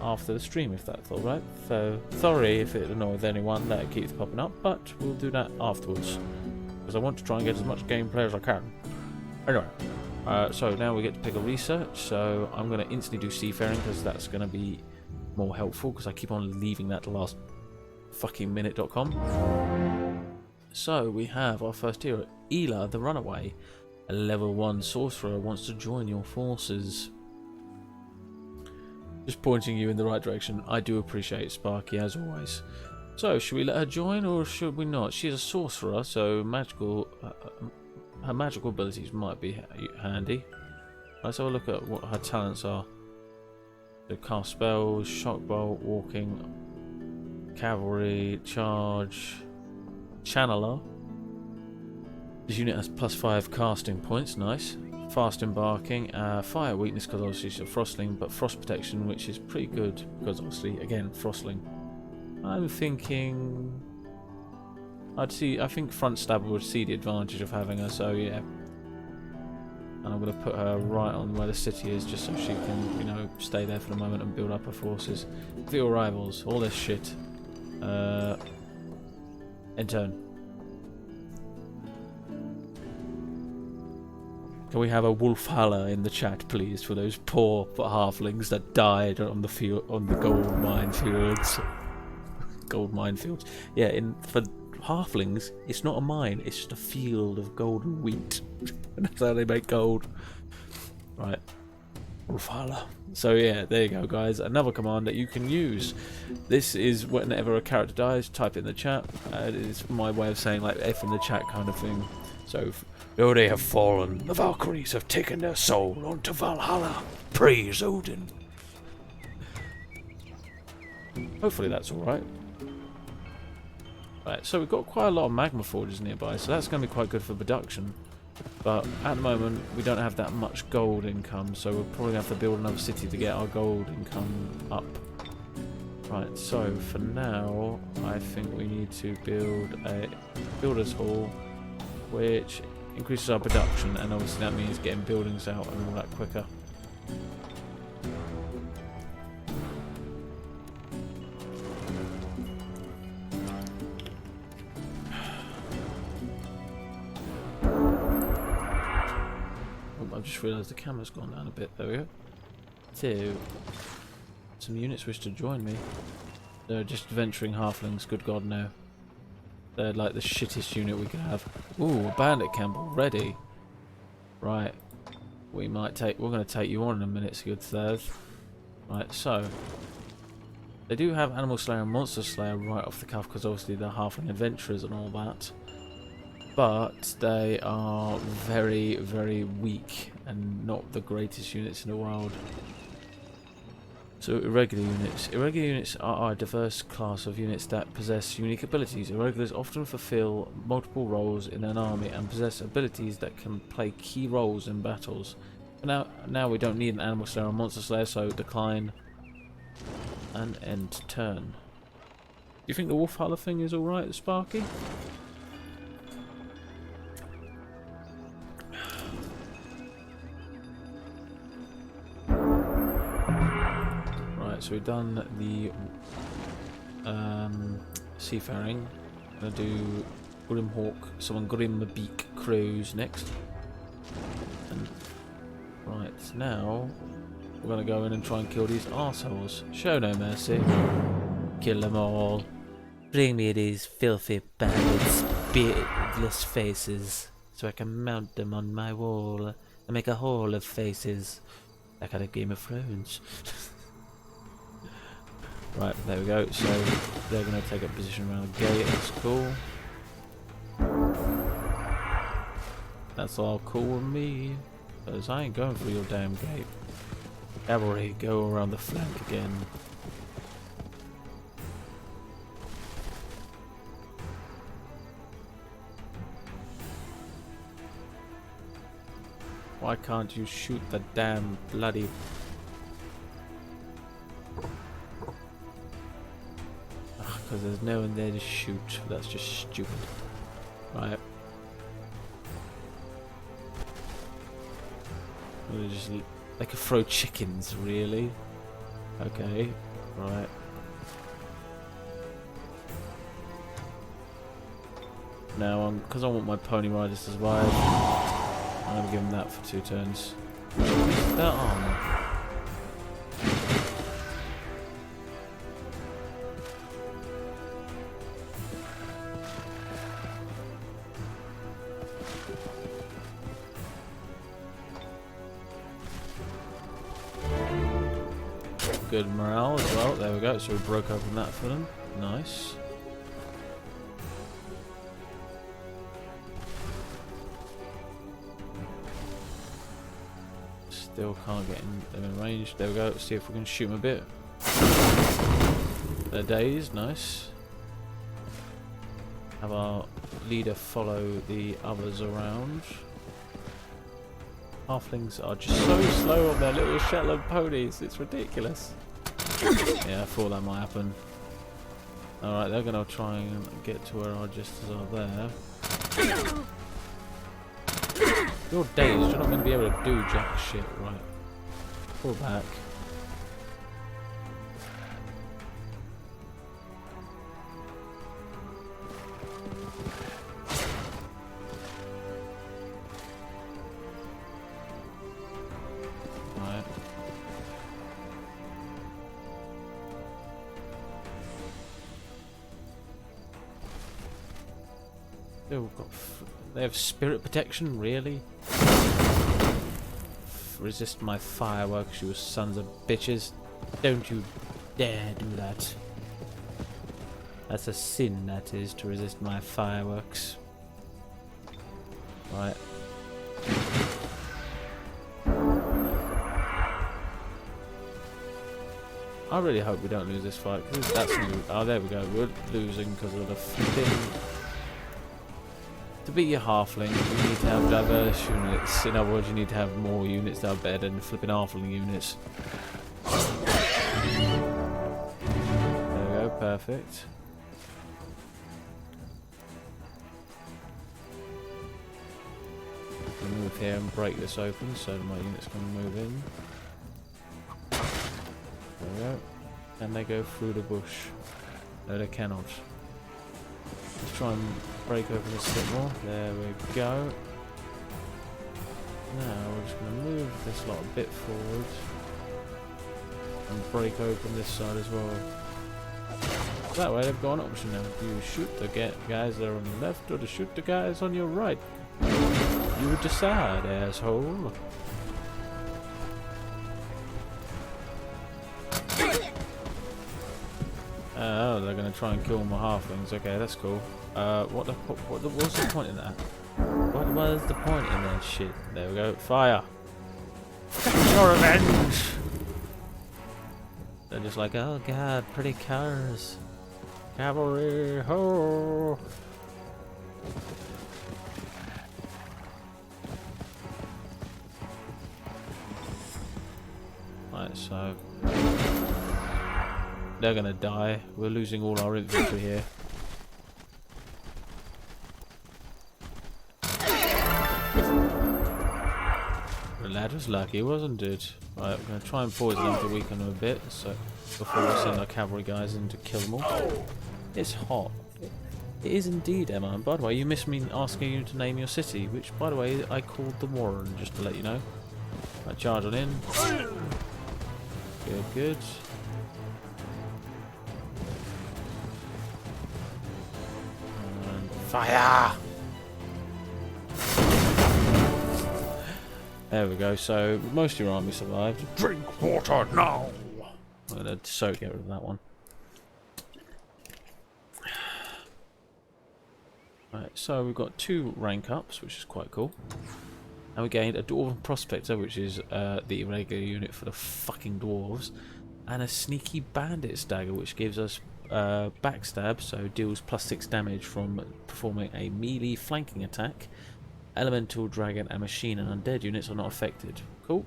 After the stream, if that's alright. So, sorry if it annoys anyone that it keeps popping up, but we'll do that afterwards. Because I want to try and get as much gameplay as I can. Anyway, so now we get to pick a research. So, I'm going to instantly do seafaring because that's going to be more helpful because I keep on leaving that to last fucking minute.com. So we have our first hero, Ela the Runaway. A level 1 sorcerer wants to join your forces. Just pointing you in the right direction. I do appreciate Sparky as always. So should we let her join or should we not? She's a sorcerer, so her magical abilities might be handy. Let's have a look at what her talents are. So cast spells, shock bolt, walking, cavalry, charge, channeler. This unit has +5 casting points, nice. Fast embarking, fire weakness because obviously she's a frostling, but frost protection, which is pretty good because obviously again frostling. I'm thinking I think front stab would see the advantage of having her, so yeah. And I'm going to put her right on where the city is, just so she can, you know, stay there for the moment and build up her forces. Field rivals, all this shit. In turn. Can we have a Wolfhalla in the chat, please, for those poor halflings that died on the field, on the gold minefields? Gold minefields. Yeah, for halflings, it's not a mine; it's just a field of golden wheat. And that's how they make gold. Right, Wolfhalla. So yeah, there you go, guys. Another command that you can use. This is whenever a character dies, type it in the chat. It's my way of saying like F in the chat kind of thing. So. Though they have fallen, the Valkyries have taken their soul onto Valhalla. Praise Odin. Hopefully that's alright. Right, so we've got quite a lot of magma forges nearby, so that's going to be quite good for production. But at the moment, we don't have that much gold income, so we'll probably have to build another city to get our gold income up. Right, so for now, I think we need to build a builder's hall, which increases our production, and obviously that means getting buildings out and all that quicker. Oh, I've just realised the camera's gone down a bit. There we go. So, some units wish to join me. They're just venturing halflings, good god no. They're like the shittest unit we could have. Ooh, a bandit camp already. Right. We're going to take you on in a minute, good third. Right, so. They do have Animal Slayer and Monster Slayer right off the cuff, because obviously they're halfling adventurers and all that. But they are very, very weak and not the greatest units in the world. So irregular units. Irregular units are a diverse class of units that possess unique abilities. Irregulars often fulfill multiple roles in an army and possess abilities that can play key roles in battles. But now we don't need an Animal Slayer or Monster Slayer, so decline and end turn. Do you think the Wolfhalla thing is alright, Sparky? So we've done the seafaring. I'm going to do Grimhawk, someone Grimbeak Cruise next. And right, now we're going to go in and try and kill these arseholes. Show no mercy. Kill them all. Bring me these filthy bandits' beardless faces so I can mount them on my wall and make a hall of faces. Like out of Game of Thrones. Right, there we go. So they're going to take up position around the gate. That's cool. That's all cool with me. Because I ain't going for your damn gate. Cavalry, go around the flank again. Why can't you shoot the damn bloody... Because there's no one there to shoot. That's just stupid. Right. Just, they could throw chickens, really? Okay. Right. Now, because I want my pony riders to survive, I'm going to give them that for 2 turns. Their armor. Good morale as well. There we go. So we broke open that for them. Nice. Still can't get them in range. There we go. Let's see if we can shoot them a bit. They're dazed. Nice. Have our leader follow the others around. Halflings are just so slow on their little Shetland ponies, it's ridiculous. Yeah, I thought that might happen. Alright, they're going to try and get to where our jesters are there. You're dazed. You're not going to be able to do jack shit. Right. Pull back. Right. They have spirit protection, really? Resist my fireworks, you sons of bitches. Don't you dare do that. That's a sin, that is, to resist my fireworks. Right. I really hope we don't lose this fight, because that's new. Oh, there we go. We're losing because of the flipping. To beat your halfling, you need to have diverse units. In other words, you need to have more units that are better than flipping halfling units. There we go, perfect. I'll move here and break this open so that my units can move in. There we go. Can they go through the bush? No, they cannot. Let's try and break open this a bit more. There we go. Now we're just going to move this lot a bit forward and break open this side as well. That way they've got an option now. Do you shoot the guys that are on the left or to shoot the guys on your right? You decide, asshole. Oh, they're going to try and kill my halflings. Okay, that's cool. What was the point in that? What was the point in that shit? There we go. Fire! Your revenge! They're just like, oh god, pretty cars. Cavalry, ho! Right, so they're gonna die. We're losing all our infantry here. The lad was lucky, wasn't it? Right, we're gonna try and poison them to weaken them a bit, so before we send our cavalry guys in to kill them all. It's hot. It is indeed, Emma. And by the way, you missed me asking you to name your city, which, by the way, I called the Warren, just to let you know. Right, charge on in. Good, good. And fire! There we go. So most of your army survived. Drink water now. I'm gonna get rid of that one. Right, so we've got 2 rank ups, which is quite cool. And we gained a Dwarven Prospector, which is the irregular unit for the fucking dwarves, and a Sneaky Bandit Stagger, which gives us backstab, so deals +6 damage from performing a melee flanking attack. Elemental, Dragon, and Machine and Undead units are not affected. Cool.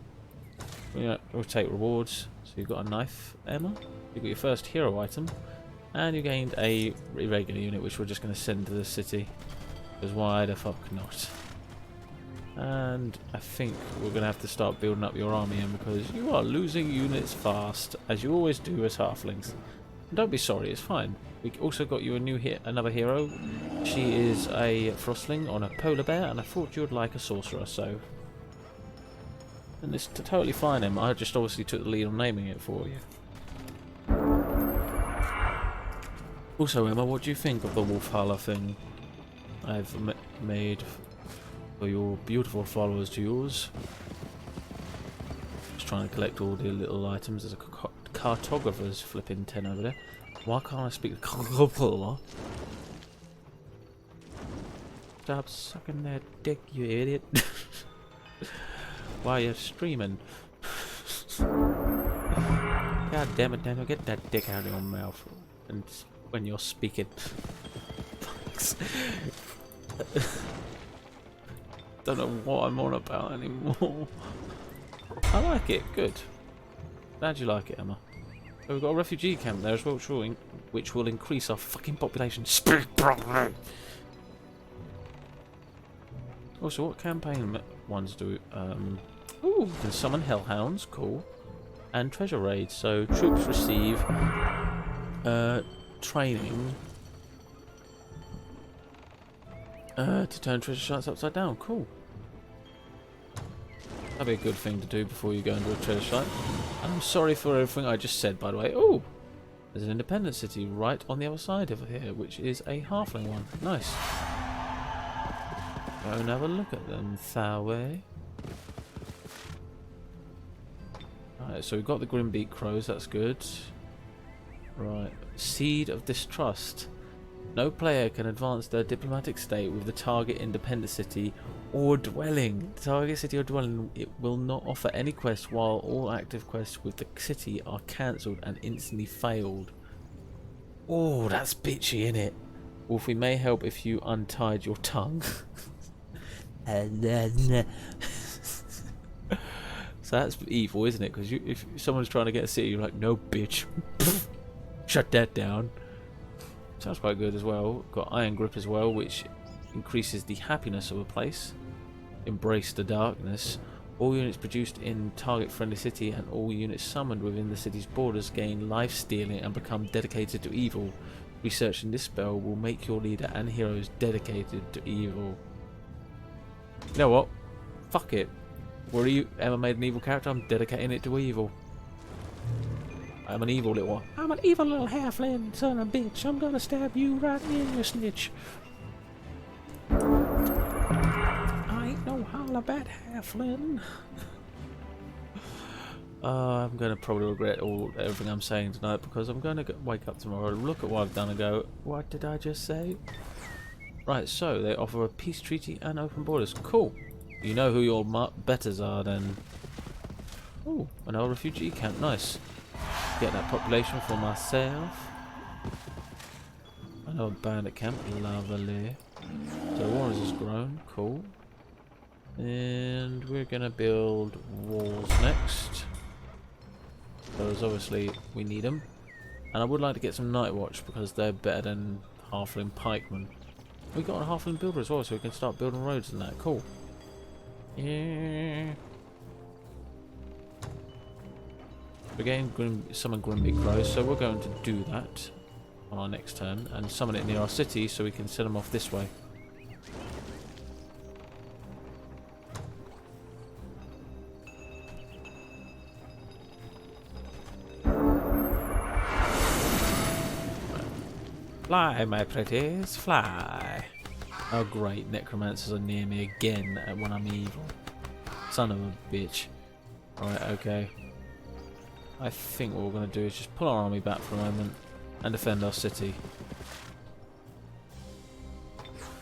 We'll take rewards. So you've got a knife, Emma. You've got your first hero item. And you gained a irregular unit, which we're just going to send to the city. Because why the fuck not? And I think we're going to have to start building up your army, Emma, because you are losing units fast, as you always do as halflings. And don't be sorry, it's fine. We also got you another hero. She is a frostling on a polar bear, and I thought you would like a sorcerer, so... And it's totally fine, Emma. I just obviously took the lead on naming it for you. Also, Emma, what do you think of the Wolfhala thing I've made for your beautiful followers to yours? Just trying to collect all the little items. There's a cartographer's flipping 10 over there. Why can't I speak cartographer? Stop sucking that dick, you idiot. Why are you streaming? God damn it, Daniel, get that dick out of your mouth. And when you're speaking. Don't know what I'm on about anymore. I like it, good. Glad you like it, Emma. So we've got a refugee camp there as well, which will increase our fucking population. Speak properly! Also, what campaign ones do? Ooh, you can summon hellhounds, cool, and treasure raids. So troops receive training to turn treasure sites upside down. Cool. That'd be a good thing to do before you go into a treasure site. And I'm sorry for everything I just said, by the way. Oh, there's an independent city right on the other side over here, which is a halfling one. Nice. Go and have a look at them, Thaway. Right, so we've got the Grimbeak Crows, that's good. Right, Seed of Distrust. No player can advance their diplomatic state with the target independent city or dwelling. The target city or dwelling, it will not offer any quests while all active quests with the city are cancelled and instantly failed. Oh, that's bitchy, innit? Wolfie may help if you untied your tongue. So that's evil, isn't it? Because if someone's trying to get a city, you're like, no, bitch. Shut that down. Sounds quite good as well. Got Iron Grip as well, which increases the happiness of a place. Embrace the darkness. All units produced in target-friendly city and all units summoned within the city's borders gain life stealing and become dedicated to evil. Researching this spell will make your leader and heroes dedicated to evil. You know what? Fuck it. Were you ever made an evil character? I'm dedicating it to evil. I'm an evil little one. I'm an evil little halfling, son of a bitch. I'm gonna stab you right in your snitch. I ain't no hollabat halfling. I'm gonna probably regret everything I'm saying tonight because I'm gonna wake up tomorrow, look at what I've done and go, what did I just say? Right, so they offer a peace treaty and open borders. Cool. You know who your betters are then. Oh, an old refugee camp. Nice. Get that population for myself. I know a bandit camp. Lovely. So Warriors has grown. Cool. And we're going to build walls next. Because obviously we need them. And I would like to get some Night Watch because they're better than Halfling Pikemen. We got a Halfling Builder as well, so we can start building roads and that. Cool. Yeah. Again, summon Grimbeak Crows, so we're going to do that on our next turn and summon it near our city so we can send them off this way. Fly, my pretties, fly. Oh great, necromancers are near me again when I'm evil. Son of a bitch. Right, okay. I think what we're going to do is just pull our army back for a moment and defend our city.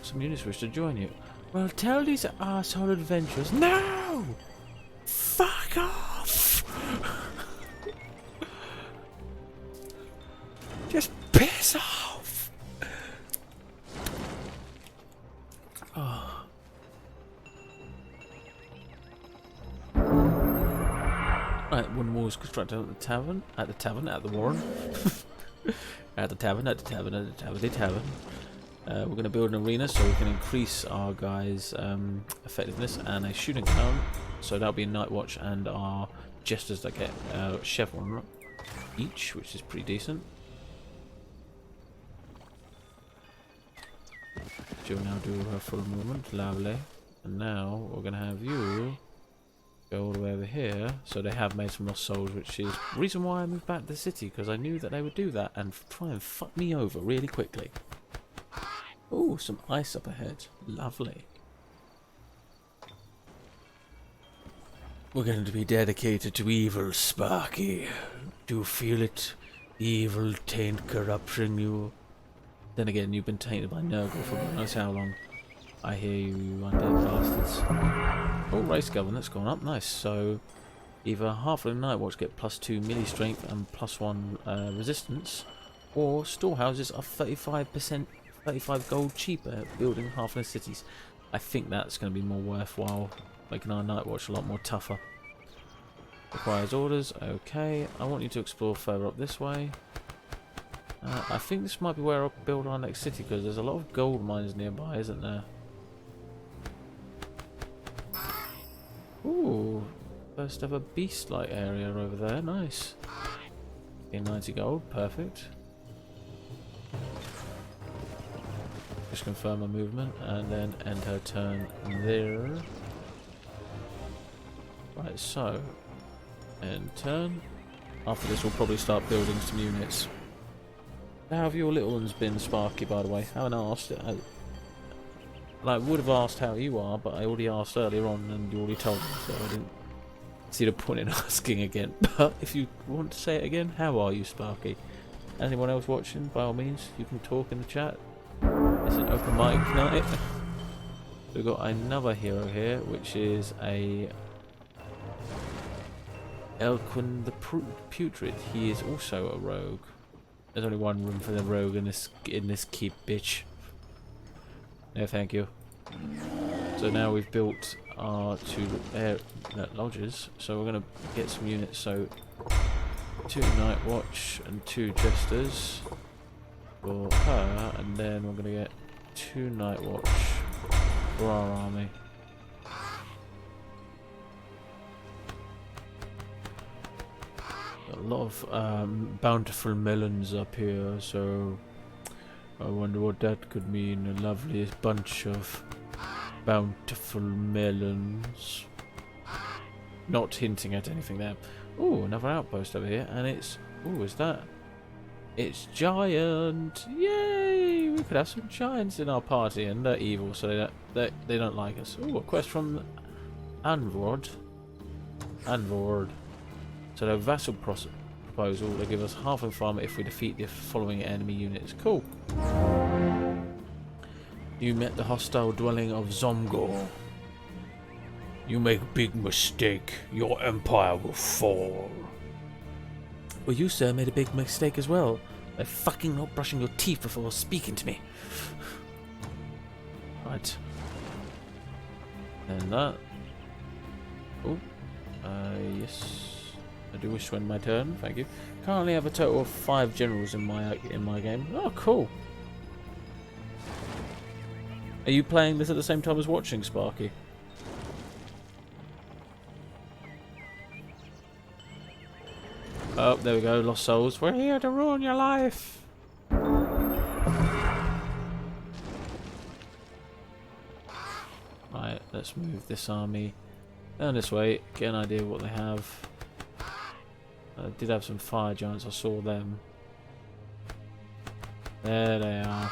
Some units wish to join you. Well, tell these arsehole adventurers. No! Fuck off! Just piss off! Oh. Right, wooden walls constructed at the tavern, at the warren. At the tavern. We're going to build an arena so we can increase our guys' effectiveness and a shooting count. So that'll be a Night Watch and our jesters that get chevron each, which is pretty decent. She'll now do her full movement, lovely. And now we're going to have you go all the way over here. So they have made some lost souls, which is the reason why I moved back to the city, because I knew that they would do that and try and fuck me over really quickly. Ooh, some ice up ahead. Lovely. We're going to be dedicated to evil, Sparky. Do you feel it? Evil taint corruption you. Then again, you've been tainted by Nurgle for God knows how long. I hear you, you undead bastards. Oh, race governance gone up. Nice. So, either Halfling and Night Watch get +2 melee strength and +1 resistance, or storehouses are 35 gold cheaper at building Halfling cities. I think that's going to be more worthwhile, making our Night Watch a lot more tougher. Requires orders. Okay. I want you to explore further up this way. I think this might be where I'll build our next city, because there's a lot of gold mines nearby, isn't there? First ever beast-like area over there. Nice. In 90 gold. Perfect. Just confirm my movement and then end her turn there. Right, so end turn. After this, we'll probably start building some units. How have your little ones been, Sparky, by the way? I haven't asked it. I would have asked how you are, but I already asked earlier on and you already told me, so I didn't see the point in asking again. But if you want to say it again, how are you, Sparky? Anyone else watching, by all means, you can talk in the chat. It's an open mic night. We've got another hero here, which is a Elquin the Putrid. He is also a rogue. There's only one room for the rogue in this keep, bitch. No, thank you. So now we've built our two lodges. So we're gonna get some units. So 2 Night Watch and 2 Jesters for her, and then we're gonna get 2 Night Watch for our army. A lot of bountiful melons up here, so I wonder what that could mean. A lovely bunch of bountiful melons. Not hinting at anything there. Ooh, another outpost over here, and it's... Ooh, is that... It's giant! Yay! We could have some giants in our party, and they're evil, so they don't like us. Ooh, a quest from Anvord. So the vassal proposal, they give us half of farm if we defeat the following enemy units. Cool. You met the hostile dwelling of Zomgor. You make a big mistake. Your empire will fall. Well, you, sir, made a big mistake as well. By fucking not brushing your teeth before speaking to me. Right. And that. Oh. Yes. I do wish to end my turn, thank you. Currently have a total of 5 generals in my game. Oh, cool. Are you playing this at the same time as watching, Sparky? Oh, there we go, Lost Souls. We're here to ruin your life. Right, let's move this army down this way, get an idea of what they have. I did have some fire giants, I saw them. There they are.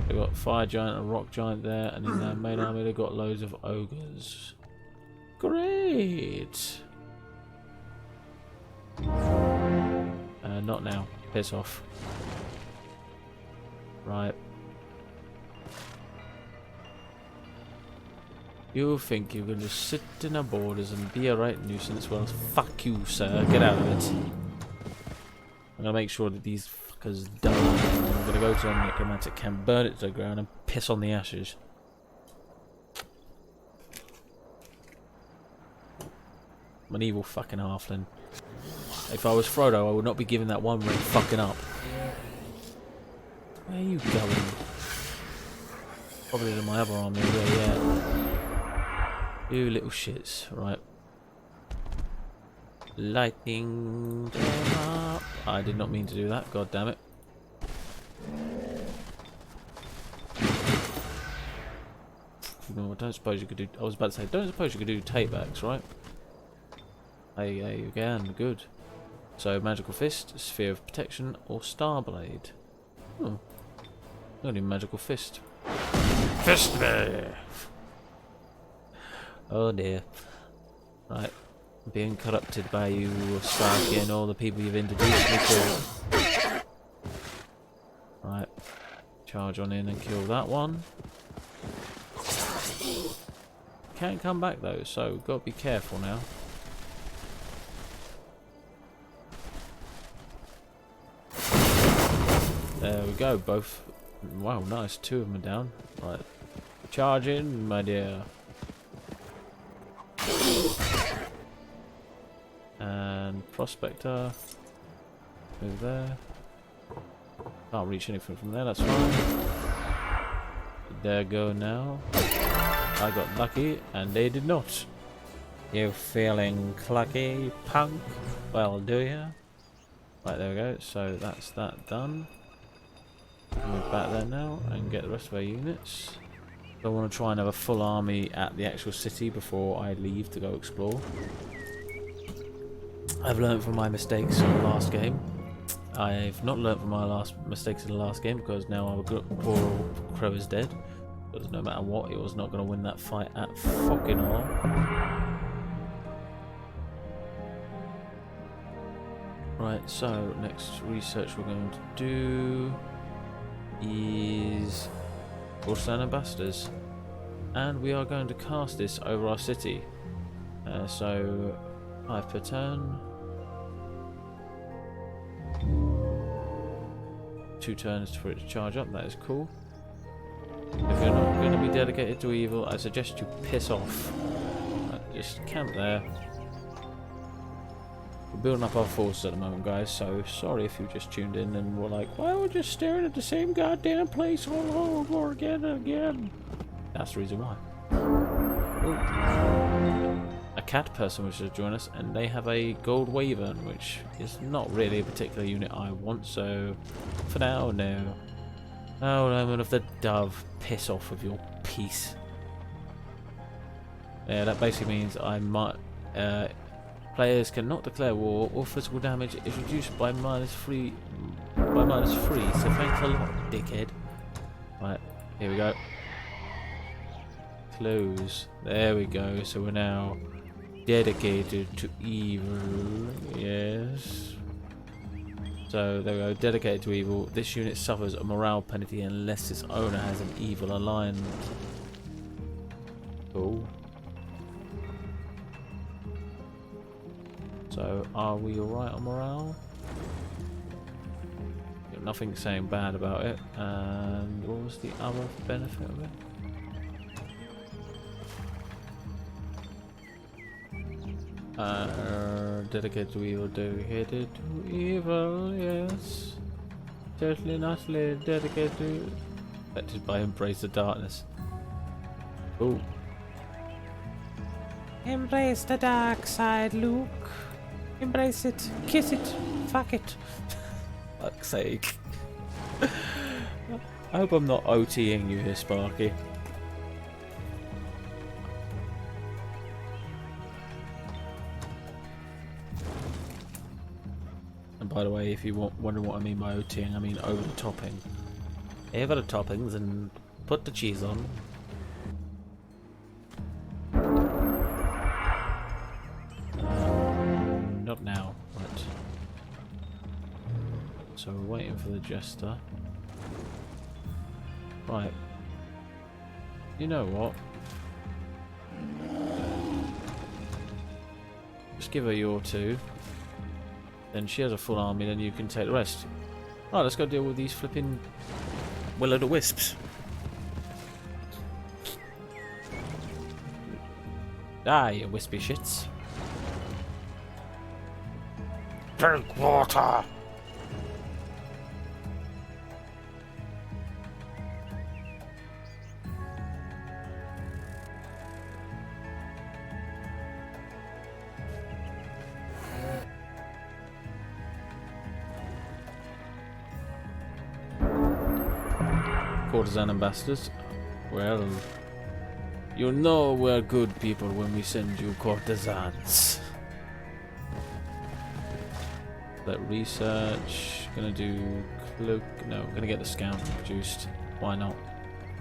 They've got fire giant and rock giant there, and in their main army they've got loads of ogres. Great! Not now. Piss off. Right. You think you can just sit in our borders and be a right nuisance? Well, fuck you, sir. Get out of it. I'm gonna make sure that these fuckers die. I'm gonna go to a necromantic camp, burn it to the ground, and piss on the ashes. I'm an evil fucking halfling. If I was Frodo, I would not be giving that one ring fucking up. Where are you going? Probably to my other army. Yeah. You little shits. Right. Lighting them up. I did not mean to do that. God damn it. No, I don't suppose you could do... I was about to say, don't suppose you could do take-backs, right? Hey, you can. Good. So, Magical Fist, Sphere of Protection, or Starblade. Oh. Only Magical Fist. Fist me! Oh dear. Right. I'm being corrupted by you, Sparky, and all the people you've introduced me to. Right. Charge on in and kill that one. Can't come back though, so got to be careful now. There we go, both. Wow, nice. 2 of them are down. Right. Charge in, my dear. And Prospector. Move there. Can't reach anything from there, that's fine. There go now. I got lucky, and they did not. You feeling clucky, punk? Well, do ya? Right, there we go. So that's that done. Move back there now and get the rest of our units. I want to try and have a full army at the actual city before I leave to go explore. I've learned from my mistakes in the last game. I've not learned from my mistakes in the last game because now our poor old crow is dead. Because no matter what, it was not going to win that fight at fucking all. Right, so next research we're going to do is Orsan Ambassadors, and we are going to cast this over our city. So 5 per turn, 2 turns for it to charge up. That is cool. If you're not going to be dedicated to evil, I suggest you piss off. Just camp there. We're building up our forces at the moment, guys, so sorry if you just tuned in and were like, why are we just staring at the same goddamn place all over again and again? That's the reason why. Ooh. A cat person wishes to join us, and they have a gold wyvern, which is not really a particular unit I want, so for now, no. Oh, Omen of the Dove, piss off with your piece. Yeah, that basically means I might... players cannot declare war, or physical damage is reduced by -3. So thanks a lot, dickhead. Right, here we go. Close. There we go. So we're now dedicated to evil. Yes. So there we go. Dedicated to evil. This unit suffers a morale penalty unless its owner has an evil alignment. Cool. So, are we alright on morale? Got nothing saying bad about it. And what was the other benefit of it? Dedicated to evil, dedicated to evil, yes. Totally and utterly dedicated to... Affected by Embrace the Darkness. Ooh. Embrace the dark side, Luke. Embrace it, kiss it, fuck it. Fuck's sake. I hope I'm not OTing you here, Sparky. And by the way, if you wonder what I mean by OTing, I mean over the topping. Over the toppings and put the cheese on. Not now, right. So we're waiting for the jester. Right. You know what? Just give her your 2. Then she has a full army, then you can take the rest. Right, let's go deal with these flipping will-o'-the-wisps. Ah, you wispy shits. Drink water! Courtesan ambassadors. Well, you know we're good people when we send you courtesans. Let research. Gonna do cloak. No, gonna get the scout produced. Why not?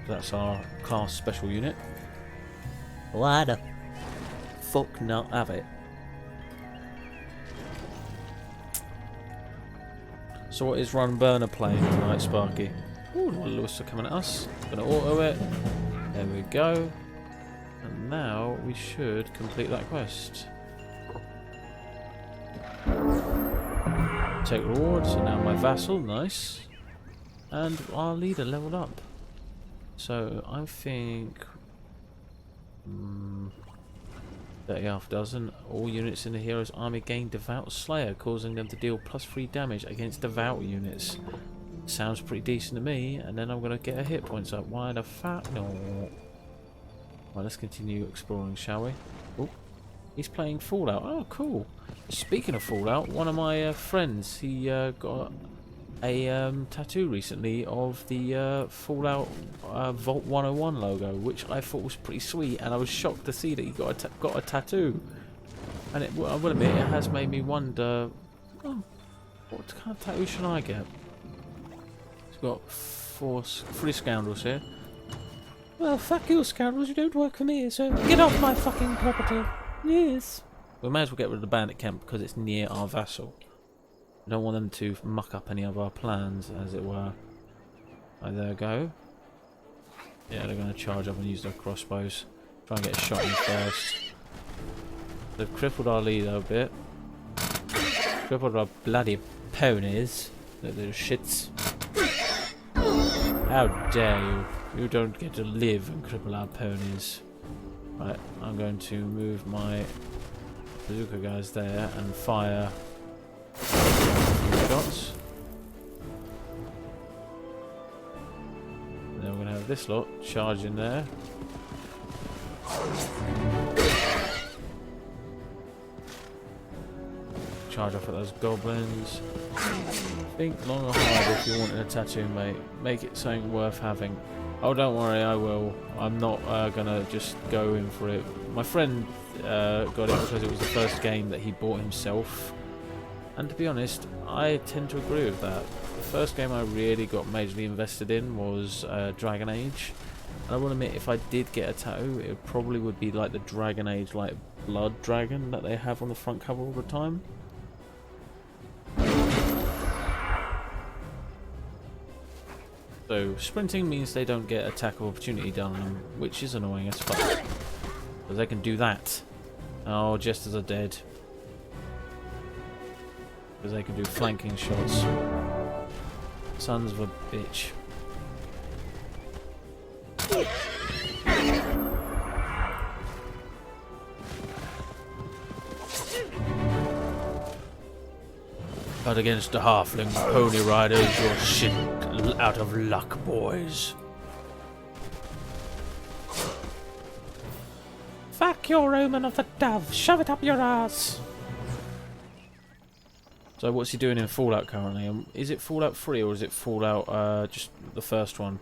That's our class special unit. Why the fuck not have it? So what is Run Burner playing tonight, Sparky? Ooh, Lewis are coming at us. Gonna auto it. There we go. And now we should complete that quest. Take rewards. So now my vassal, nice. And our leader leveled up. So I think 30 dozen. All units in the hero's army gain Devout Slayer, causing them to deal +3 damage against Devout units. Sounds pretty decent to me. And then I'm gonna get a hit points up. Why the fuck no? Well, let's continue exploring, shall we? Oh, He's playing Fallout. Oh, cool. Speaking of Fallout, one of my friends, he got a tattoo recently of the Fallout Vault 101 logo, which I thought was pretty sweet, and I was shocked to see that he got a tattoo. And I will admit, it has made me wonder, oh, what kind of tattoo should I get? It's got three scoundrels here. Well, fuck you, scoundrels, you don't work for me, so get off my fucking property. Yes. We may as well get rid of the bandit camp because it's near our vassal. I don't want them to muck up any of our plans, as it were. Right, there we go. Yeah, they're going to charge up and use their crossbows. Try and get a shot in first. They've crippled our leader a bit. Crippled our bloody ponies. They're little shits. How dare you? You don't get to live and cripple our ponies. Right, I'm going to move my bazooka guys there and fire a few shots. And then we're going to have this lot charge in there. Charge off at those goblins. Think long or hard if you wanted a tattoo, mate. Make it something worth having. Oh, don't worry, I will. I'm not gonna just go in for it. My friend got it because it was the first game that he bought himself. And to be honest, I tend to agree with that. The first game I really got majorly invested in was Dragon Age. And I will admit, if I did get a tattoo, it probably would be like the Dragon Age, like blood dragon that they have on the front cover all the time. So sprinting means they don't get attack of opportunity done on them, which is annoying as fuck. Because they can do that. Oh, just as they're dead. Because they can do flanking shots. Sons of a bitch. But against the halfling pony riders, you're shit out of luck, boys. Fuck your omen of the dove, shove it up your ass. So what's he doing in Fallout currently? Is it Fallout 3 or is it Fallout just the first one?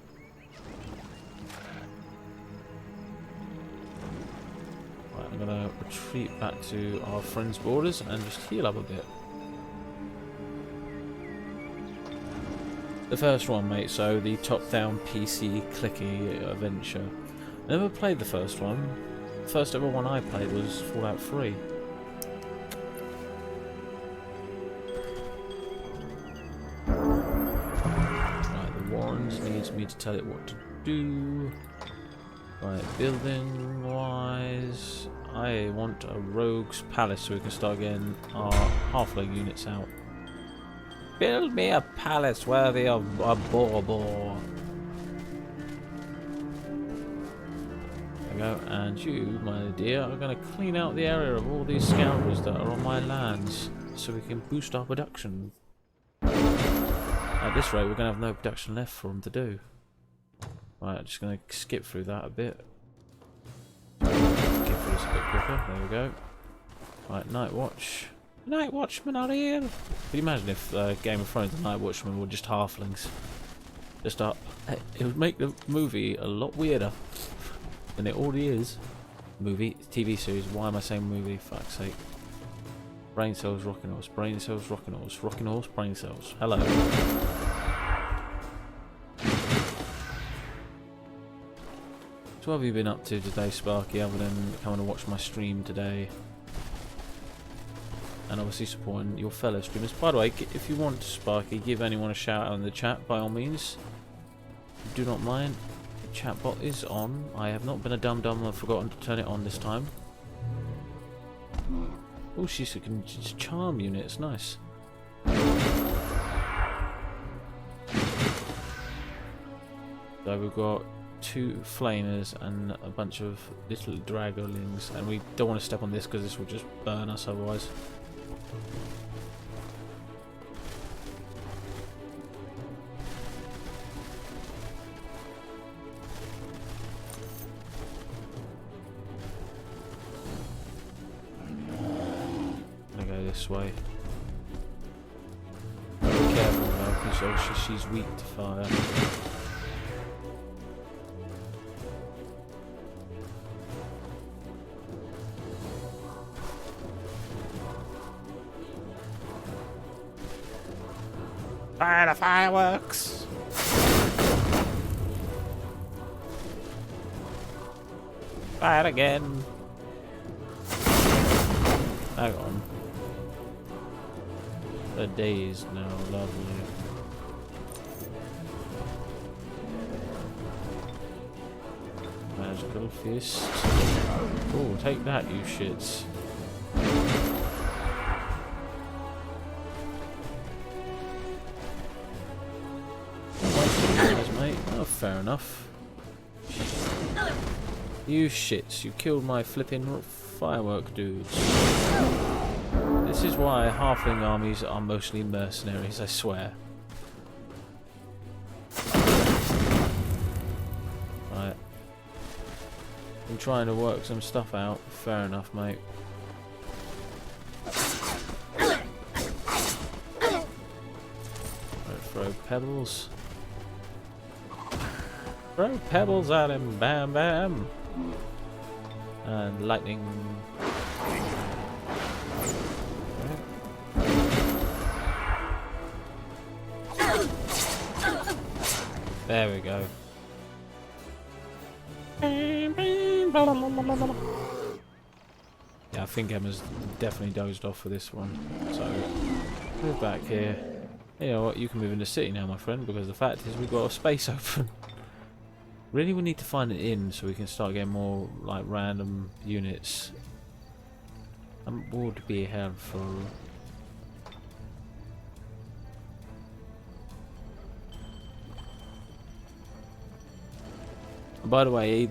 Right, I'm gonna retreat back to our friends' borders and just heal up a bit. The first one, mate, so the top-down PC clicky adventure. I never played the first one. The first ever one I played was Fallout 3. Right, the Warrens needs me to tell it what to do. Right, building-wise, I want a rogue's palace so we can start getting our halfling units out. Build me a palace worthy of a Borbor. There we go. And you, my dear, are going to clean out the area of all these scoundrels that are on my lands so we can boost our production. At this rate, we're going to have no production left for them to do. Right, I'm just going to skip through that a bit. Skip through this a bit quicker. There we go. Right, Night Watch. Night Watchmen are here! Can you imagine if Game of Thrones, the Night Watchmen were just halflings? Just up. It would make the movie a lot weirder than it already is. Movie, TV series. Why am I saying movie? Fuck's sake. Brain cells, rocking horse. Brain cells, rocking horse. Rocking horse, brain cells. Hello. So what have you been up to today, Sparky, other than coming to watch my stream today? And obviously supporting your fellow streamers. By the way, if you want, Sparky, give anyone a shout out in the chat, by all means. Do not mind. The chat bot is on. I have not been a dum-dum. I've forgotten to turn it on this time. Oh, she's can charm units. Nice. So we've got 2 flamers and a bunch of little dragolings, and we don't want to step on this because this will just burn us otherwise. this way. Be careful though, because obviously she's weak to fire. Fire the fireworks! Fire again! Hang on. The days now, lovely. Magical fist. Oh, take that, you shits. Mate. Oh, fair enough. You shits, you killed my flipping firework dudes. This is why halfling armies are mostly mercenaries, I swear. Right. I'm trying to work some stuff out. Fair enough, mate. Right, throw pebbles. Throw pebbles at him, bam bam. And lightning. There we go. Yeah, I think Emma's definitely dozed off for this one. So, move back here. You know what, you can move in the city now, my friend, because the fact is we've got a space open. Really, we need to find an inn so we can start getting more, like, random units. Would be helpful. By the way,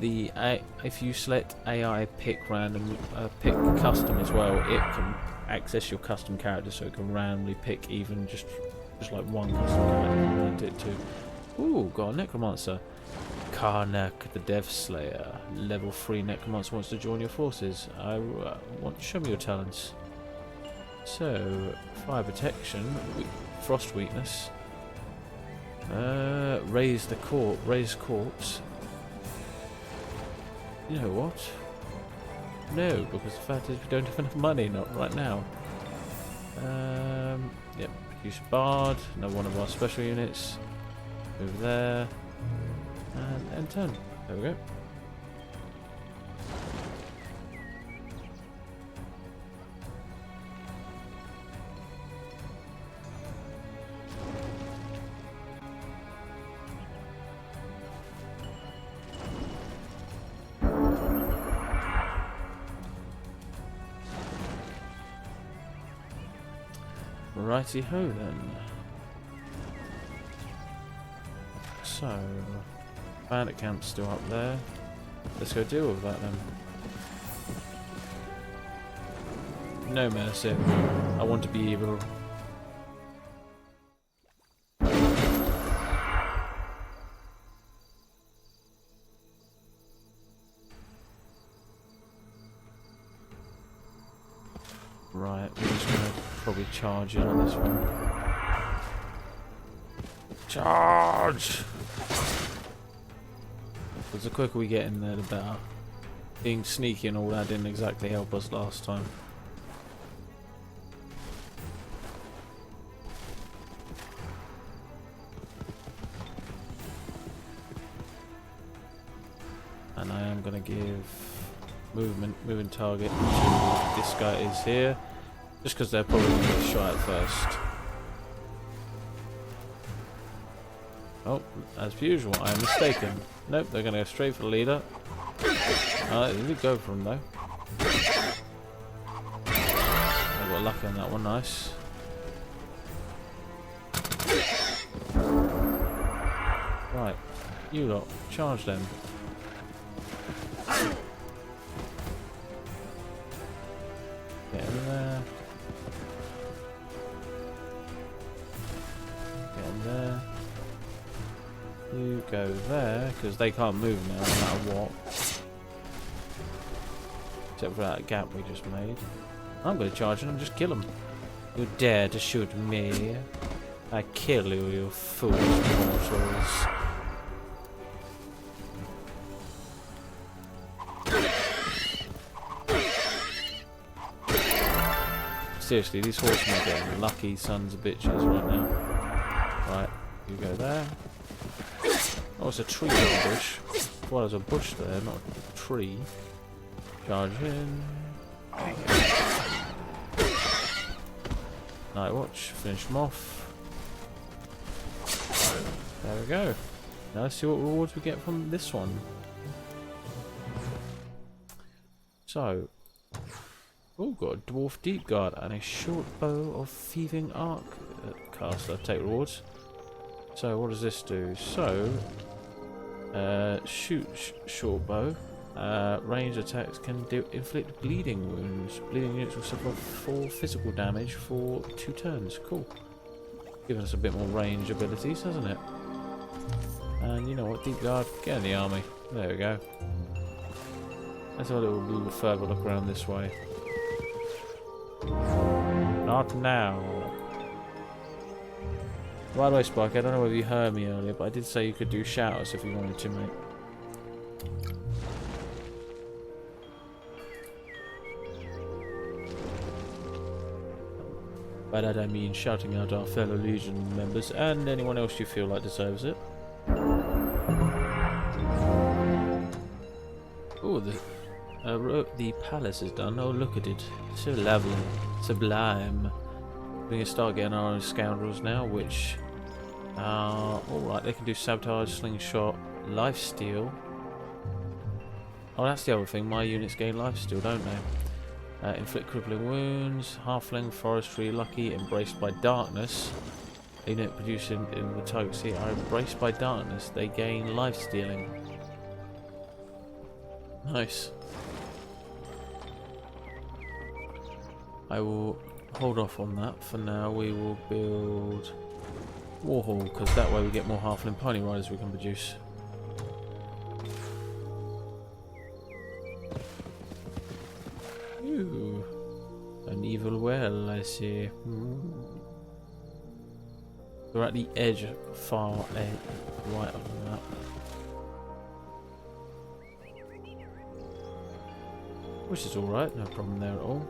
if you select AI pick random, pick custom as well, it can access your custom character, so it can randomly pick even just like one custom character you want it to. Ooh, got a necromancer. Karnak the Death Slayer, level 3 necromancer wants to join your forces. I want to show me your talents. So, fire protection, frost weakness, raise corpse. You know what? No, because the fact is we don't have enough money, not right now. Yep, use Bard, another one of our special units. Move there. And turn. There we go. Righty ho then. So, bandit camp's still up there. Let's go deal with that then. No mercy. I want to be evil. Right, we're just gonna probably charge in on this one. Charge! Because the quicker we get in there, the better. Being sneaky and all that didn't exactly help us last time. And I am going to give moving target to this guy is here. Just because they're probably going to get shot at first. Oh, as per usual, I am mistaken. Nope, they're going to go straight for the leader. They did go for him though. I got lucky on that one, nice. Right, you lot, charge them. Get in there. Get in there. You go there, because they can't move now no matter what. Except for that gap we just made. I'm going to charge them and just kill them. You dare to shoot me? I kill you, you foolish mortals. Seriously, these horsemen are getting lucky sons of bitches right now. Right, you go there. Oh, it's a tree in the bush. Well, there's a bush there, not a tree. Charge in. Night watch, finish them off. There we go. Now let's see what rewards we get from this one. So, oh, got a dwarf deep guard and a short bow of thieving arc caster. Take rewards. So what does this do? So, shoot short bow. Range attacks can inflict bleeding wounds. Bleeding units will suffer 4 physical damage for 2 turns. Cool. Giving us a bit more range abilities, hasn't it? And you know what? Deep guard, get in the army. There we go. Let's have a little further look around this way. Not now. By the way, Spike, I don't know whether you heard me earlier, but I did say you could do shout-outs if you wanted to, mate. By that I mean shouting out our fellow Legion members and anyone else you feel like deserves it. Oh, the palace is done. Oh, look at it. So lovely. Sublime. We can start getting our own scoundrels now, which are alright. They can do sabotage, slingshot, lifesteal. Oh, that's the other thing. My units gain lifesteal, don't they? Inflict crippling wounds, halfling, forestry, lucky, embraced by darkness. A unit producing in the target see are embraced by darkness. They gain life stealing. Nice. I will hold off on that for now. We will build Warhol because that way we get more halfling pony riders we can produce. Ooh, an evil well, I see. We're at the edge, far right of the map. Which is alright, no problem there at all.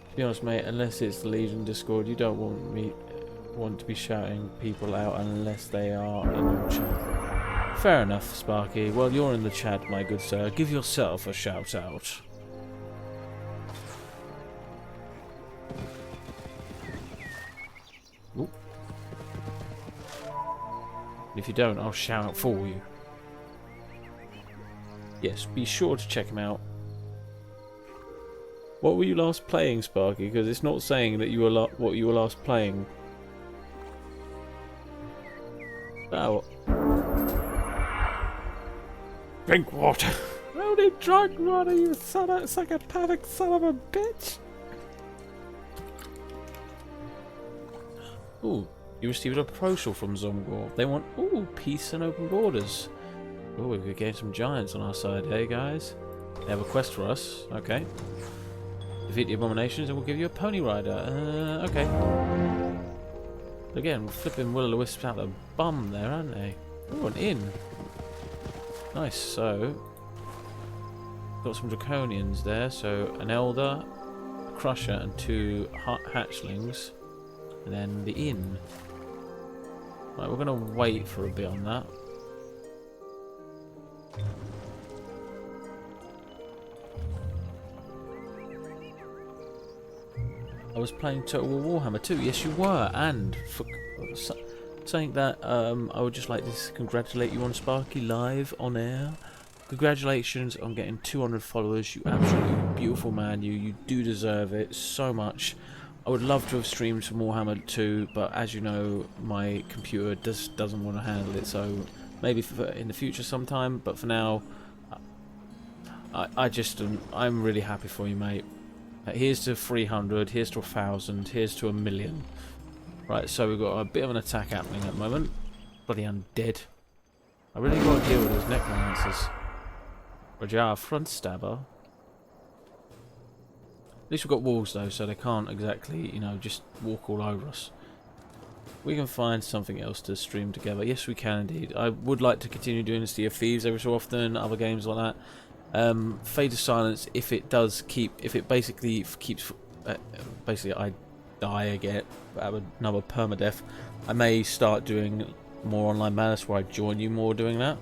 To be honest, mate, unless it's the Legion Discord, you don't want to be shouting people out unless they are in your chat. Fair enough, Sparky. Well, you're in the chat, my good sir. Give yourself a shout out. Ooh. If you don't, I'll shout out for you. Yes, be sure to check him out. What were you last playing, Sparky? Because it's not saying that you were what you were last playing. Oh. Drink water. Only drunk water, you psychopathic son of a bitch. Ooh, you received a proposal from Zomgor. They want, peace and open borders. Ooh, we could get some giants on our side, hey guys? They have a quest for us, okay. Defeat the abominations and we'll give you a pony rider. Okay. Again, flipping will-o'-the-wisps out the bum there, aren't they? Oh, an inn. Nice, so... got some draconians there, so an elder, a crusher and 2 hatchlings. And then the inn. Right, we're going to wait for a bit on that. I was playing Total War Warhammer too. Yes, you were. And for saying that, I would just like to congratulate you on Sparky live on air. Congratulations on getting 200 followers. You absolutely beautiful man. You do deserve it so much. I would love to have streamed some Warhammer 2, but as you know, my computer doesn't want to handle it. So maybe in the future sometime. But for now, I'm really happy for you, mate. Here's to 300, here's to 1,000, here's to 1,000,000. Right, so we've got a bit of an attack happening at the moment. Bloody undead. I really got to deal with those necromancers. Ranjar, front stabber. At least we've got walls though, so they can't exactly, you know, just walk all over us. We can find something else to stream together. Yes, we can indeed. I would like to continue doing Sea of Thieves every so often, other games like that. Fade of Silence, if it basically keeps, basically I die again, have another permadeath, I may start doing more online madness where I join you more doing that.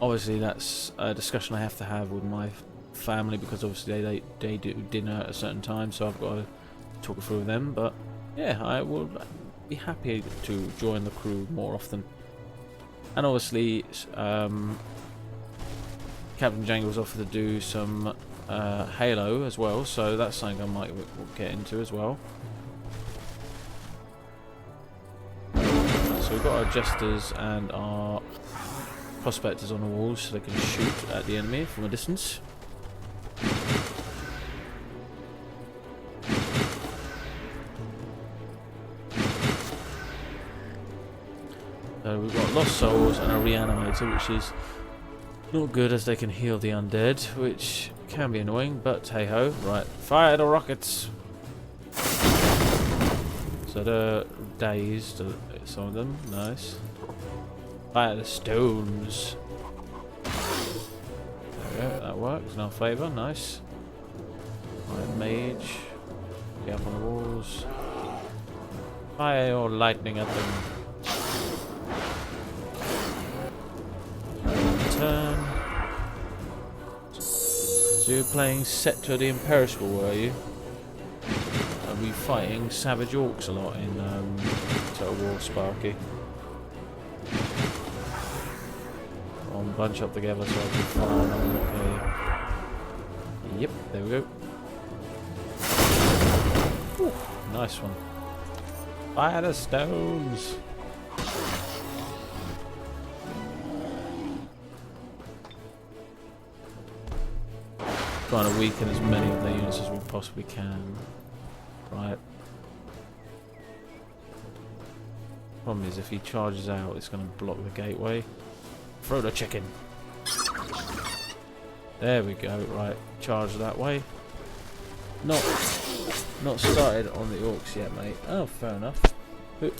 Obviously that's a discussion I have to have with my family, because obviously they do dinner at a certain time, so I've got to talk through with them. But yeah, I will be happy to join the crew more often. And obviously Captain Jangle's offered to do some Halo as well, so that's something I might get into as well. So we've got our jesters and our prospectors on the walls, so they can shoot at the enemy from a distance. So we've got Lost Souls and a Reanimator, which is not good as they can heal the undead, which can be annoying, but hey ho. Right, fire the rockets! So they're dazed, some of them, nice. Fire the stones! There we go, that works in our favour, nice. Right, mage. Get up on the walls. Fire your lightning at them. Turn. So you're playing Scepter the Imperishable, were you? Are we fighting Savage Orcs a lot in Total War Sparky? I'll bunch up together so I can fire them. Okay. Yep, there we go. Whew, nice one. Fire the stones! Trying to weaken as many of their units as we possibly can. Right. Problem is, if he charges out, it's going to block the gateway. Throw the chicken. There we go. Right, charge that way. Not started on the orcs yet, mate. Oh, fair enough.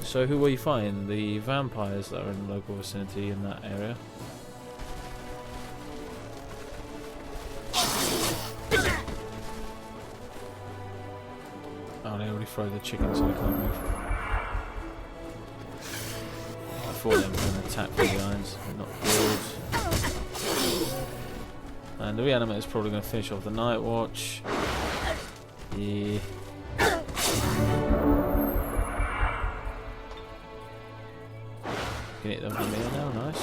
So who were you fighting? The vampires that are in the local vicinity in that area? Oh, they already throw the chicken, so they can't move. I thought they were going to attack from behind, not good. And the Reanimator is probably going to finish off the Night Watch. Yeah. Can hit them from here now, nice.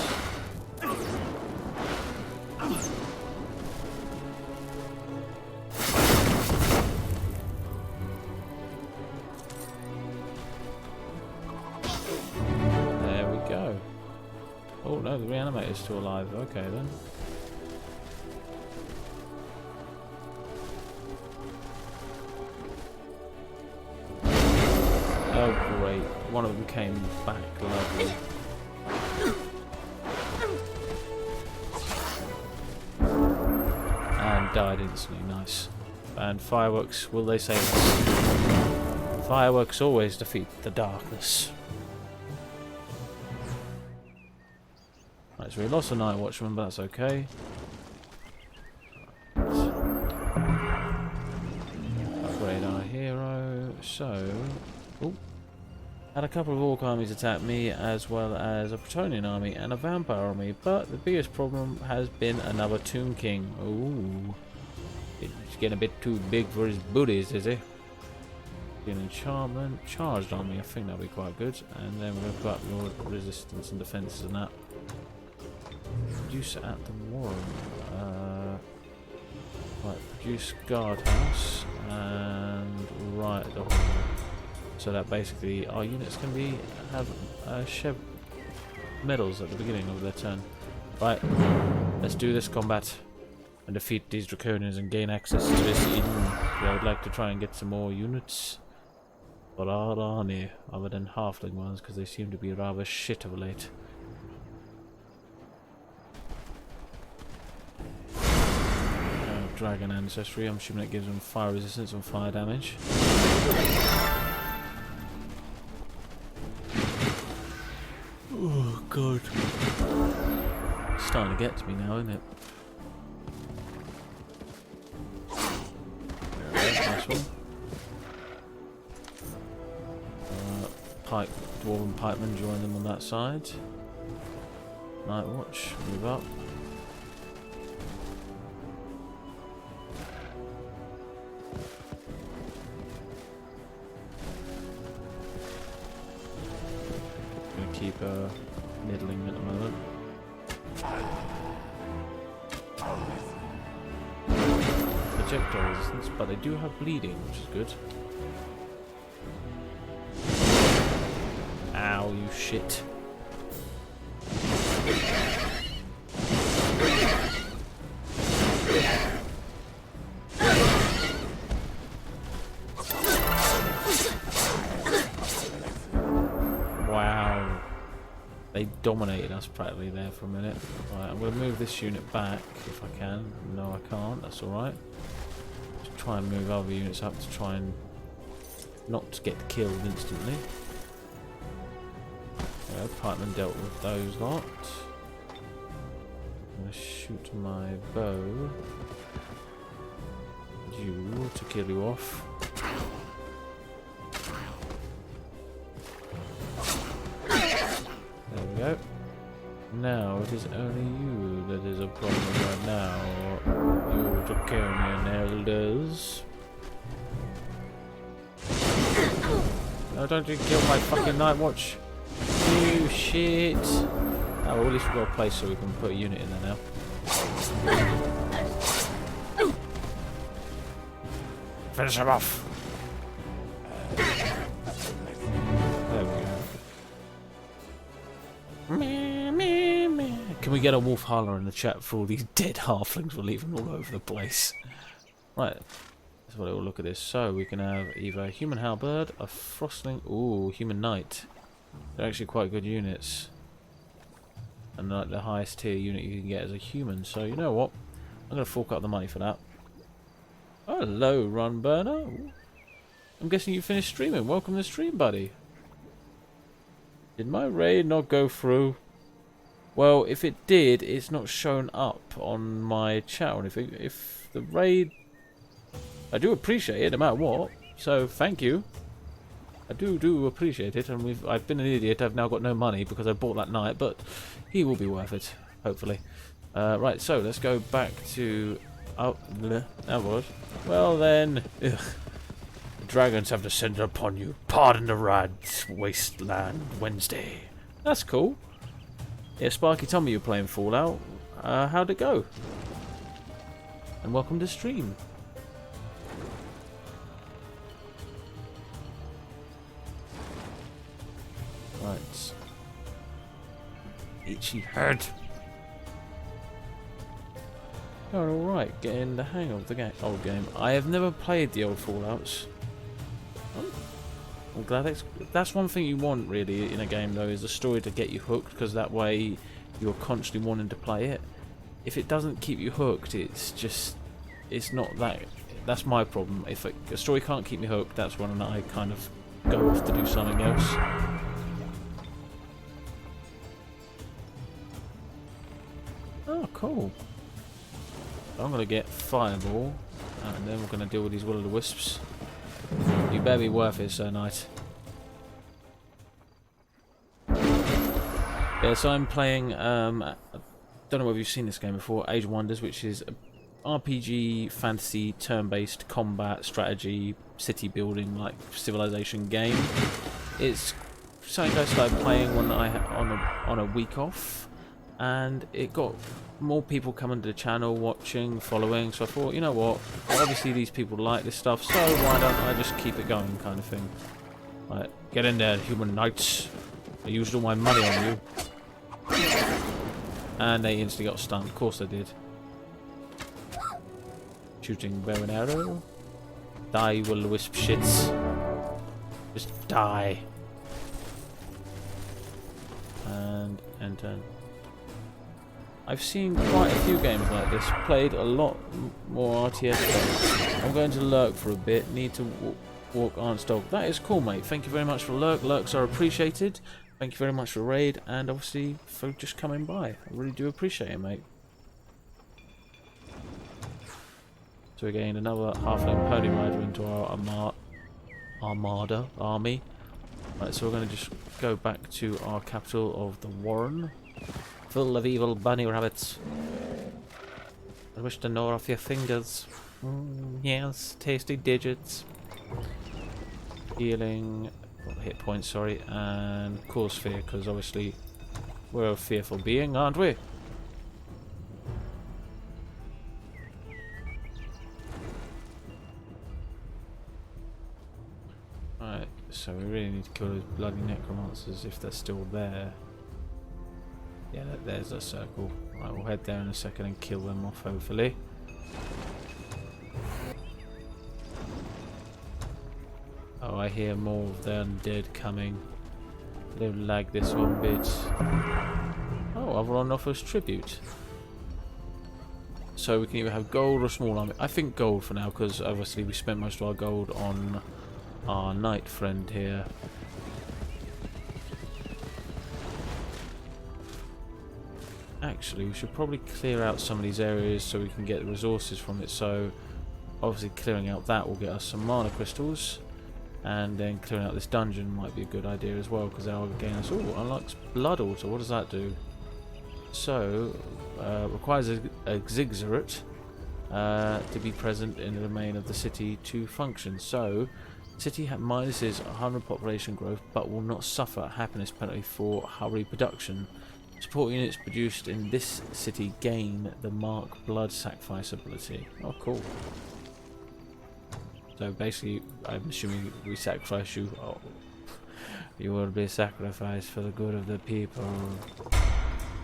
Oh no, the Reanimator is still alive. Okay then. Oh great, one of them came back, lovely. And died instantly, nice. And fireworks, will they save us? Fireworks always defeat the darkness. Right, so we lost a Night Watchman, but that's okay. Upgrade our hero. So, oh, had a couple of Orc armies attack me, as well as a Bretonnian army and a Vampire army. But the biggest problem has been another Tomb King. Ooh, it's getting a bit too big for his booties, is he? An enchantment, charged army. I think that'll be quite good. And then we're going to put up your resistance and defences and that. Produce at the war. Right, produce guardhouse and right at the hall. So that basically our units can have medals at the beginning of their turn. Right, let's do this combat and defeat these draconians and gain access to this Eden. I would like to try and get some more units, but are any other than halfling ones, because they seem to be rather shit of late. dragon ancestry. I'm assuming it gives them fire resistance and fire damage. Oh god. It's starting to get to me now, isn't it? Nice one. Dwarven pikemen, join them on that side. Night watch, move up. Gonna keep middling at the moment. Projectile resistance, but they do have bleeding, which is good. Ow, you shit. Wow. They dominated us practically there for a minute. Right, I'm going to move this unit back if I can. No, I can't. That's alright. Just try and move other units up to try and not get killed instantly. Yeah, pikemen dealt with those lot. I'm going to shoot my bow. You to kill you off. There we go. Now it is only you that is a problem right now. You draconian elders. No, don't you kill my fucking night watch. You shit. Oh, well, at least we've got a place so we can put a unit in there now. Finish him off. There we go. Can we get a wolf holler in the chat for all these dead halflings we're leaving all over the place? Right. Let's have a little look at this. So we can have either a human halberd, a frostling, ooh, human knight. They're actually quite good units. And like the highest tier unit you can get as a human. So you know what? I'm going to fork out the money for that. Hello, Run Burner. I'm guessing you finished streaming. Welcome to the stream, buddy. Did my raid not go through? Well, if it did, it's not shown up on my channel. If the raid... I do appreciate it, no matter what. So, thank you. I do appreciate it, and I've been an idiot. I've now got no money because I bought that knight, but he will be worth it, hopefully. Right, so let's go back to... Oh, that was. Well then, ugh. The dragons have descended upon you. Pardon the Rad's Wasteland Wednesday. That's cool. Yeah, Sparky, tell me you're playing Fallout. How'd it go? And welcome to stream. Right. Itchy head. Oh, alright, getting the hang of the old game. I have never played the old Fallouts. I'm glad that's one thing you want really in a game though, is the story to get you hooked, because that way you're constantly wanting to play it. If it doesn't keep you hooked, it's not that. That's my problem. If a story can't keep me hooked, that's when I kind of go off to do something else. Oh, cool. I'm going to get Fireball, and then we're going to deal with these will-o'-the-wisps. You better be worth it, Sir Knight. Yeah, so I'm playing, I don't know whether you've seen this game before, Age of Wonders, which is an RPG, fantasy, turn-based combat, strategy, city building, like civilization game. It's something I started playing when on a week off, and it got more people coming to the channel, watching, following, so I thought, you know what, obviously these people like this stuff, so why don't I just keep it going, kind of thing. Right, get in there, human knights. I used all my money on you. And they instantly got stunned, of course they did. Shooting bow and arrow. Die, you will-o'-wisp shits. Just die. And turn. I've seen quite a few games like this, played a lot more RTS games. I'm going to lurk for a bit, need to walk Aunt's dog. That is cool, mate. Thank you very much for lurk. Lurks are appreciated. Thank you very much for raid, and obviously for just coming by. I really do appreciate it, mate. So we gained another halfling pony rider into our armada army. Right, so we're going to just go back to our capital of the Warren. Full of evil bunny rabbits. I wish to gnaw off your fingers. Yes, tasty digits. Healing, hit points, sorry, and cause fear, because obviously we're a fearful being, aren't we? Right, so we really need to kill those bloody necromancers if they're still there. Yeah, there's a circle. Right, we'll head there in a second and kill them off, hopefully. Oh, I hear more of the undead coming. They'll lag this one bit. Oh, everyone offers tribute. So we can either have gold or small army. I think gold for now, because obviously we spent most of our gold on our knight friend here. Actually, we should probably clear out some of these areas so we can get the resources from it. So, obviously clearing out that will get us some mana crystals. And then clearing out this dungeon might be a good idea as well, because that'll gain us... Oh, unlocks Blood Altar. What does that do? So, requires a Ziggurat to be present in the domain of the city to function. So, city minuses 100 population growth, but will not suffer happiness penalty for hurry production. Support units produced in this city gain the Mark Blood Sacrifice ability. Oh, cool. So basically, I'm assuming we sacrifice you. Oh, you will be sacrificed for the good of the people.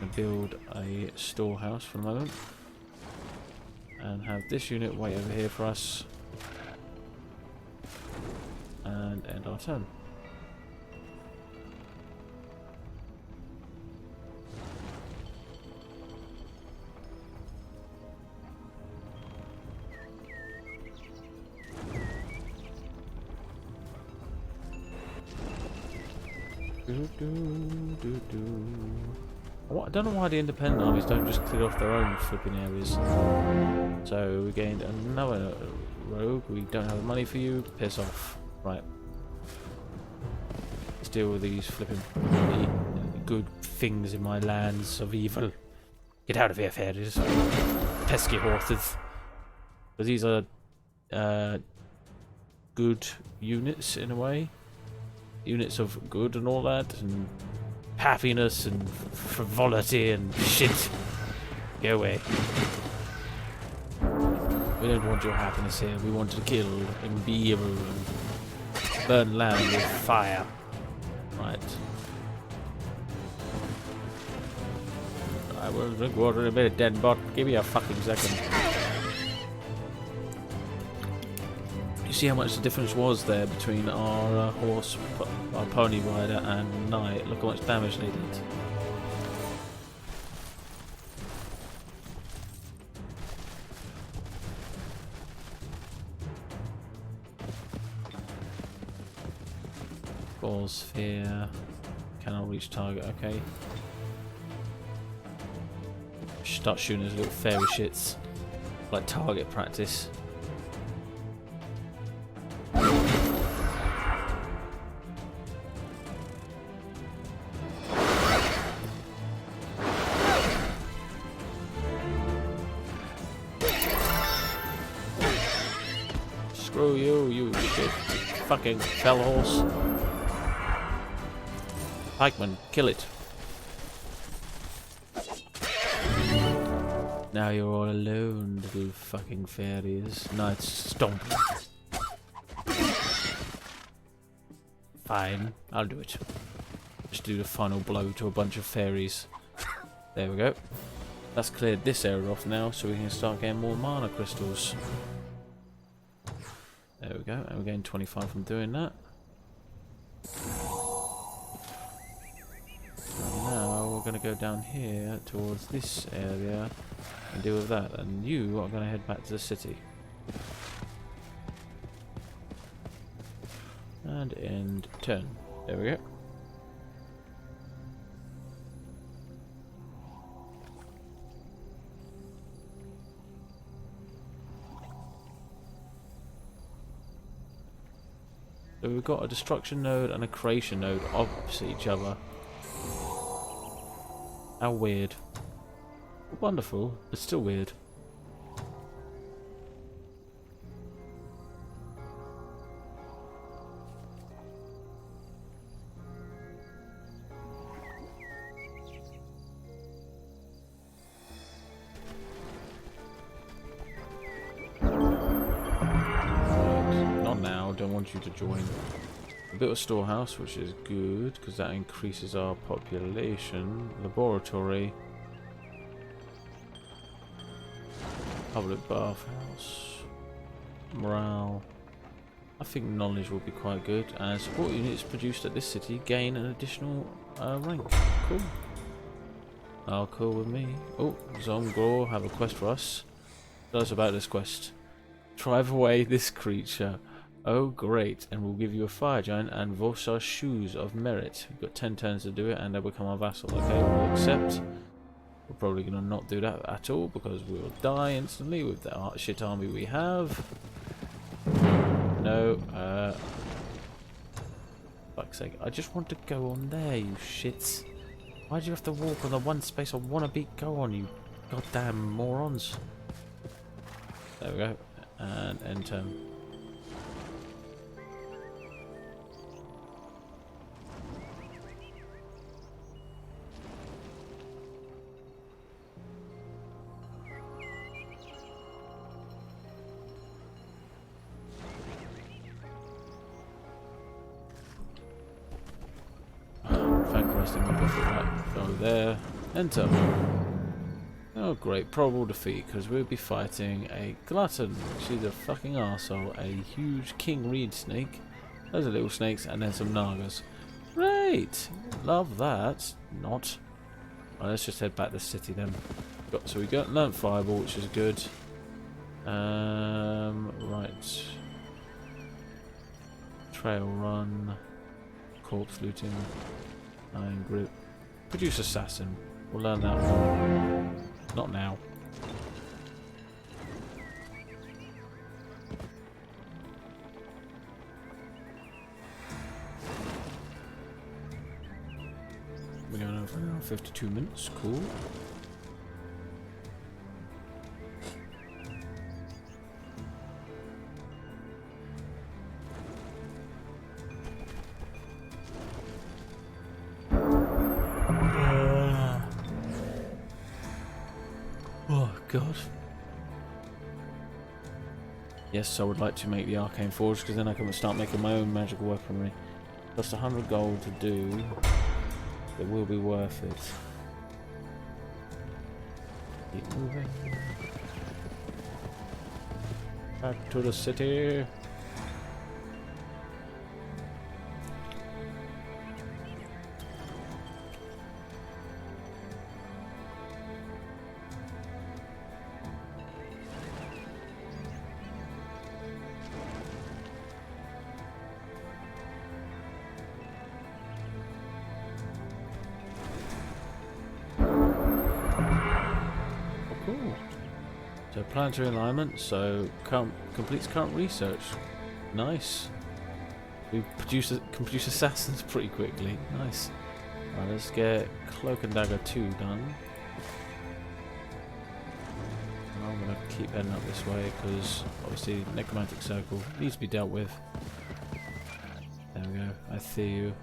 And build a storehouse for the moment. And have this unit wait over here for us. And end our turn. I don't know why the independent armies don't just clear off their own flipping areas. So we gained another rogue. We don't have the money for you. Piss off. Right. Let's deal with these flipping really good things in my lands of evil. Get out of here, fairies. Pesky horses. But these are good units in a way. Units of good and all that, and happiness and frivolity and shit. Go away. We don't want your happiness here. We want to kill and be evil and burn land with fire. Right. I will drink water in a minute, dead bot. Give me a fucking second. You see how much the difference was there between our horse, our pony rider and knight. Look how much damage they did. Ball sphere. Cannot reach target, okay. Start shooting those little fairy shits. Like target practice. Screw you, you shit. Fucking fell horse. Pikeman, kill it. Now you're all alone, little fucking fairies. Nice stomp. Fine, I'll do it. Just do the final blow to a bunch of fairies. There we go. That's cleared this area off now, so we can start getting more mana crystals. There we go, and we're getting 25 from doing that. And now we're going to go down here towards this area and deal with that, and you are going to head back to the city. And end turn. There we go. So we've got a destruction node and a creation node opposite each other. How weird. Wonderful, but still weird. Not now, don't want you to join. A bit of storehouse, which is good because that increases our population. Laboratory. Public bathhouse. Morale. I think knowledge will be quite good. And support units produced at this city gain an additional rank. Cool. Oh, cool with me. Oh, Zomgor have a quest for us. Tell us about this quest. Drive away this creature. Oh, great. And we'll give you a fire giant and Vosar shoes of merit. We've got 10 turns to do it and they'll become our vassal. Okay, we'll accept. We're probably going to not do that at all because we will die instantly with the shit army we have. No, fuck's sake. I just want to go on there, you shits. Why do you have to walk on the one space I want to go on, you goddamn morons? There we go. And end turn. Go there. Enter. Oh great, probable defeat because we'll be fighting a glutton, which is a fucking arsehole, a huge king reed snake, those are little snakes, and then some nagas. Great! Love that. Not. Right, let's just head back to the city then. So we got learnt fireball, which is good. Right. Trail run. Corpse looting. Iron grip. Produce assassin. We'll learn that one. Not now. We're going over now. 52 minutes. Cool. God. Yes, I would like to make the arcane forge because then I can start making my own magical weaponry. Cost 100 gold to do. It will be worth it. Keep moving. Back to the city. Cool. So planetary alignment, so completes current research. Nice. We can produce assassins pretty quickly. Nice. Alright, let's get Cloak and Dagger 2 done. And I'm going to keep heading up this way because obviously Necromantic Circle needs to be dealt with. There we go. I see you.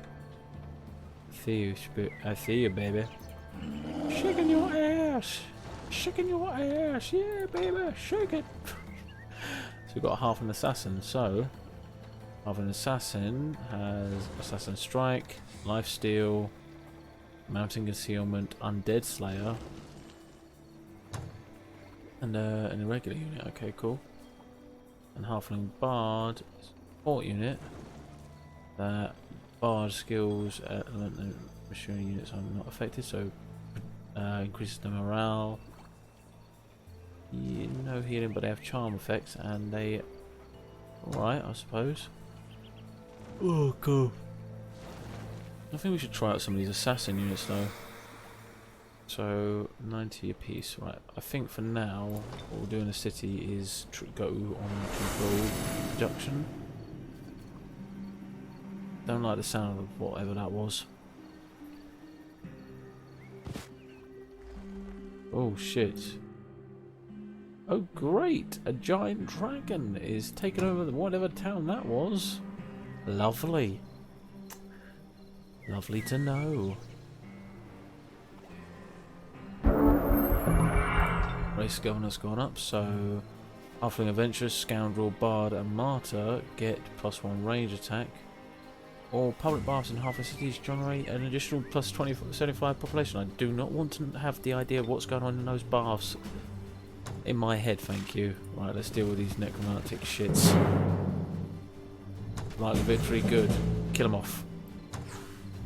I see you, baby. Shaking your ass! Shaking your ass, yeah, baby, shake it. So we've got half an assassin. So half an assassin has assassin strike, lifesteal, mountain concealment, undead slayer, and an irregular unit. Okay, cool. And halfling bard support unit. That bard skills, machinery units are not affected. So Increases the morale. Yeah, no healing, but they have charm effects, and they... Alright, I suppose. Oh, cool. I think we should try out some of these assassin units, though. So, 90 apiece. Right, I think for now, what we'll do in the city is go on to gold production. Don't like the sound of whatever that was. Oh shit. Oh great! A giant dragon is taking over whatever town that was. Lovely. Lovely to know. Race governor's gone up, so Halfling Adventurers, Scoundrel, Bard and Martyr get +1 range attack. All public baths in half the cities generate an additional plus 75 population. I do not want to have the idea of what's going on in those baths in my head, thank you. Right, let's deal with these necromantic shits. Right, victory, good. Kill them off.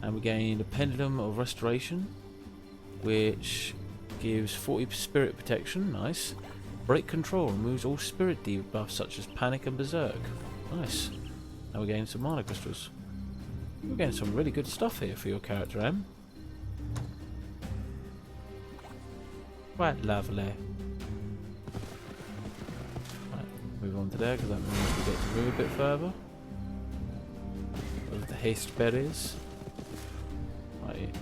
And we gained a Pendulum of Restoration, which gives 40 spirit protection, nice. Break Control removes all spirit debuffs such as Panic and Berserk. Nice. Now we gain some mana crystals. We're getting some really good stuff here for your character, Em. Quite lovely. Right, move on to there because that means we get to move a bit further. With the haste berries. Right,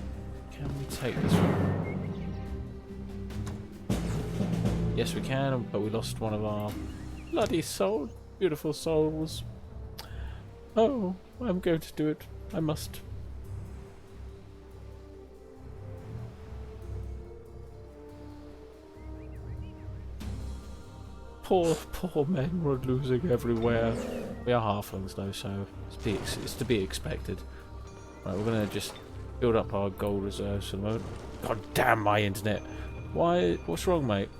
can we take this one? Yes, we can, but we lost one of our bloody soul, beautiful souls. Oh, I'm going to do it. I must. Poor men were losing everywhere. We are halflings though, so it's to be expected. Right, we're gonna just build up our gold reserves for the moment. God damn my internet! Why? What's wrong, mate?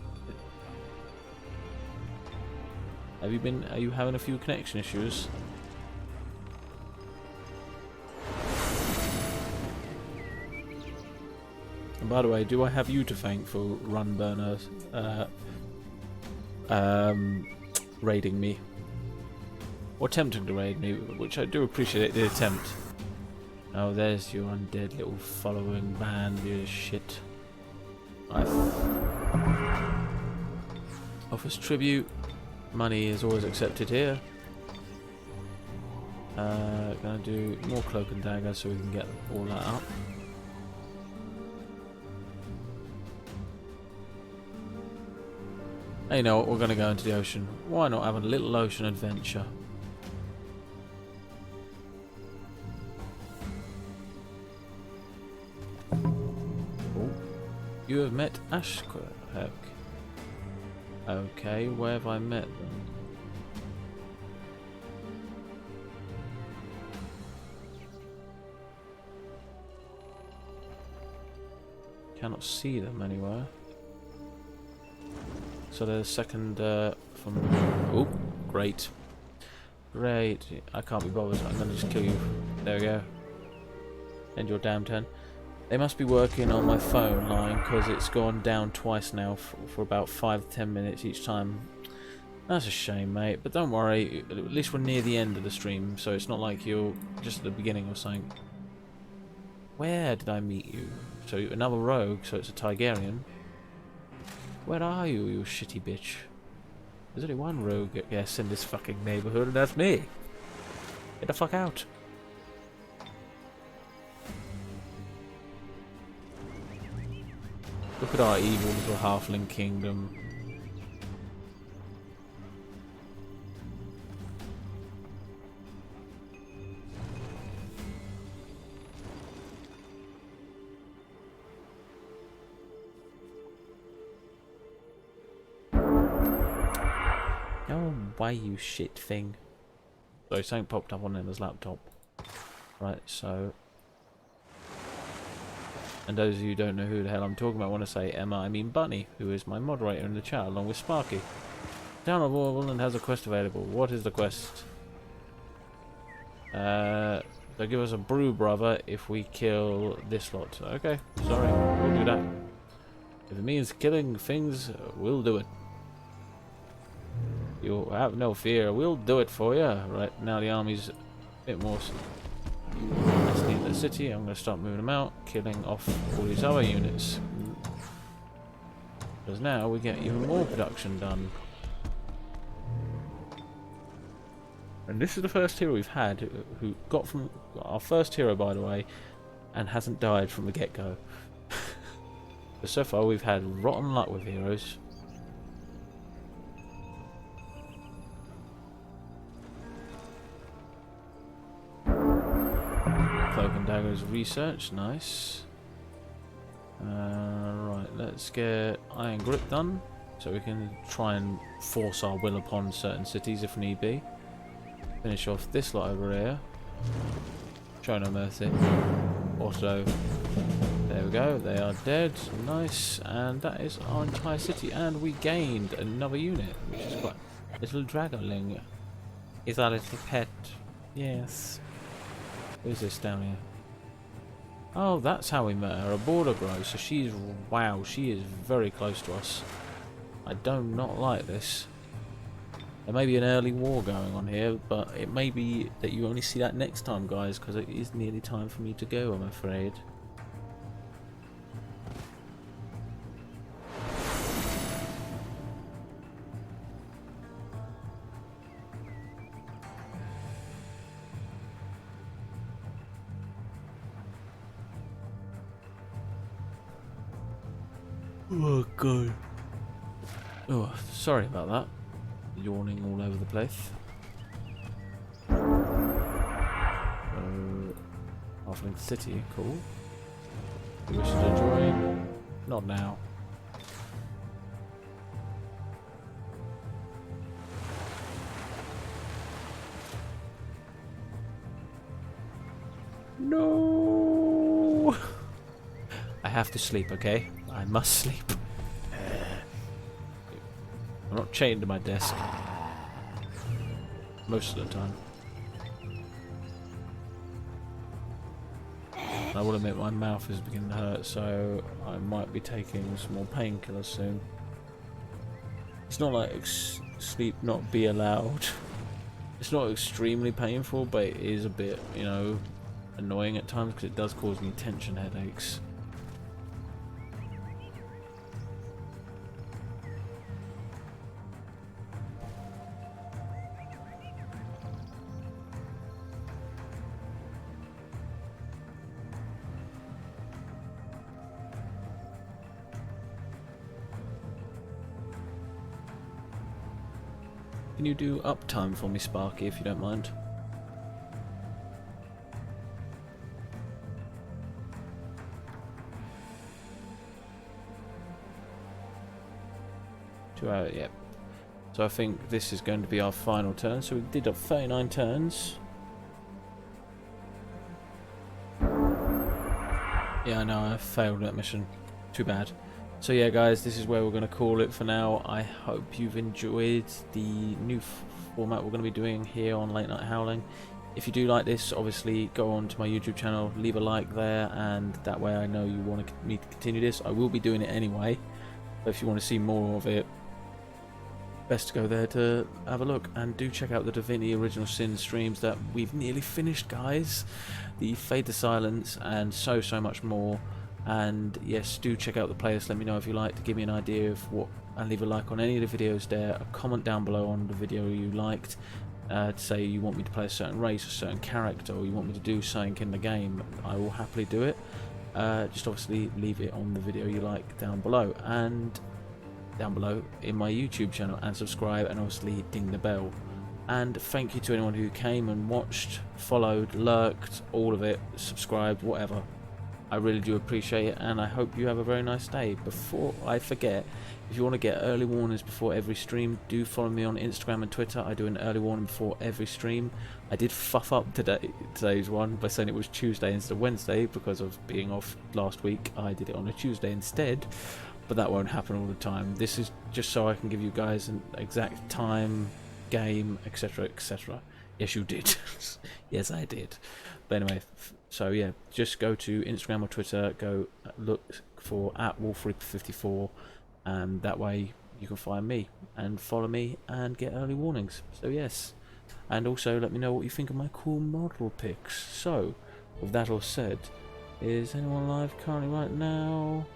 Are you having a few connection issues? And by the way, do I have you to thank for Run Burner raiding me? Or attempting to raid me, which I do appreciate the attempt. Oh, there's your undead little following band, you shit. Offers tribute. Money is always accepted here. Gonna do more cloak and dagger so we can get all that up. Hey, you know what? We're gonna go into the ocean. Why not have a little ocean adventure? Oh. You have met Ashkirk. Okay, where have I met them? Cannot see them anywhere. So the second from... Oh, great. Great. I can't be bothered. I'm going to just kill you. There we go. End your damn turn. They must be working on my phone line because it's gone down twice now for about 5 to 10 minutes each time. That's a shame, mate. But don't worry. At least we're near the end of the stream, so it's not like you're just at the beginning or something. Where did I meet you? So another rogue, so it's a Tigerian. Where are you, you shitty bitch? There's only one rogue, yes, in this fucking neighborhood, and that's me. Get the fuck out. Look at our evil little halfling kingdom. Oh, why you shit thing? So something popped up on Emma's laptop. Right, so... And those of you who don't know who the hell I'm talking about, I want to say Emma, I mean Bunny, who is my moderator in the chat, along with Sparky. Town of Orwell has a quest available. What is the quest? They'll give us a brew, brother, if we kill this lot. Okay, sorry, we'll do that. If it means killing things, we'll do it. You have no fear, we'll do it for you. Right, now the army's a bit more... Let's leave the city. I'm going to start moving them out, killing off all these other units. Because now we get even more production done. And this is the first hero we've had who got from... Our first hero, by the way, and hasn't died from the get-go. But so far we've had rotten luck with heroes. Cloak and daggers research, nice. Right, let's get Iron Grip done, so we can try and force our will upon certain cities if need be. Finish off this lot over here. Show no mercy. Also, there we go, they are dead, nice, and that is our entire city, and we gained another unit, which is quite... Little Dragoling is our little pet, yes. Who's this down here? Oh, that's how we met her, a border grow, so she's... Wow, she is very close to us. I do not like this. There may be an early war going on here, but it may be that you only see that next time, guys, because it is nearly time for me to go, I'm afraid. Oh god. Oh, sorry about that. Yawning all over the place. Halfling City, cool. You wish to join? Not now. No. I have to sleep, okay? I must sleep. I'm not chained to my desk. Most of the time. I will admit my mouth is beginning to hurt, so I might be taking some more painkillers soon. It's not like sleep not be allowed. It's not extremely painful, but it is a bit, you know, annoying at times because it does cause me tension headaches. Can you do uptime for me, Sparky, if you don't mind? Yep. So I think this is going to be our final turn. So we did up 39 turns. Yeah, I know, I failed that mission. Too bad. So yeah, guys, this is where we're going to call it for now. I hope you've enjoyed the new format we're going to be doing here on Late Night Howling. If you do like this, obviously go on to my YouTube channel, leave a like there, and that way I know you want me to continue this. I will be doing it anyway, but if you want to see more of it, best to go there to have a look. And do check out the Divinity Original Sin streams that we've nearly finished, guys. The Fade to Silence and so much more. And yes, do check out the playlist. Let me know if you like, to give me an idea of what, and leave a like on any of the videos there. A comment down below on the video you liked, to say you want me to play a certain race, a certain character, or you want me to do something in the game. I will happily do it. Just obviously leave it on the video you like down below, and down below in my YouTube channel, and subscribe, and obviously ding the bell. And thank you to anyone who came and watched, followed, lurked, all of it, subscribed, whatever. I really do appreciate it, and I hope you have a very nice day. Before I forget, if you want to get early warnings before every stream, do follow me on Instagram and Twitter. I do an early warning before every stream. I did fuff up today's one by saying it was Tuesday instead of Wednesday because of being off last week. I did it on a Tuesday instead, but that won't happen all the time. This is just so I can give you guys an exact time, game, etc, etc. Yes, you did. Yes, I did. But anyway, So yeah, just go to Instagram or Twitter, go look for @WolfReaper54, and that way you can find me and follow me and get early warnings. So yes, and also let me know what you think of my cool model picks. So with that all said, is anyone live currently right now?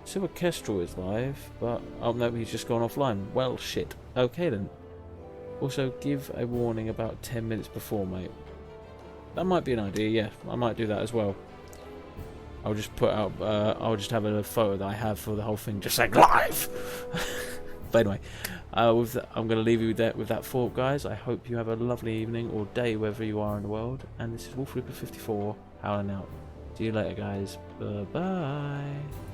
Silver Kestrel is live, but oh no, he's just gone offline. Well, shit. Okay then. Also, give a warning about 10 minutes before, mate. That might be an idea. Yeah, I might do that as well. I'll just put out. I'll just have a photo that I have for the whole thing, just saying live. But anyway, I'm going to leave you with that thought, guys. I hope you have a lovely evening or day wherever you are in the world. And this is WolfReaper54 howling out. See you later, guys. Bye bye.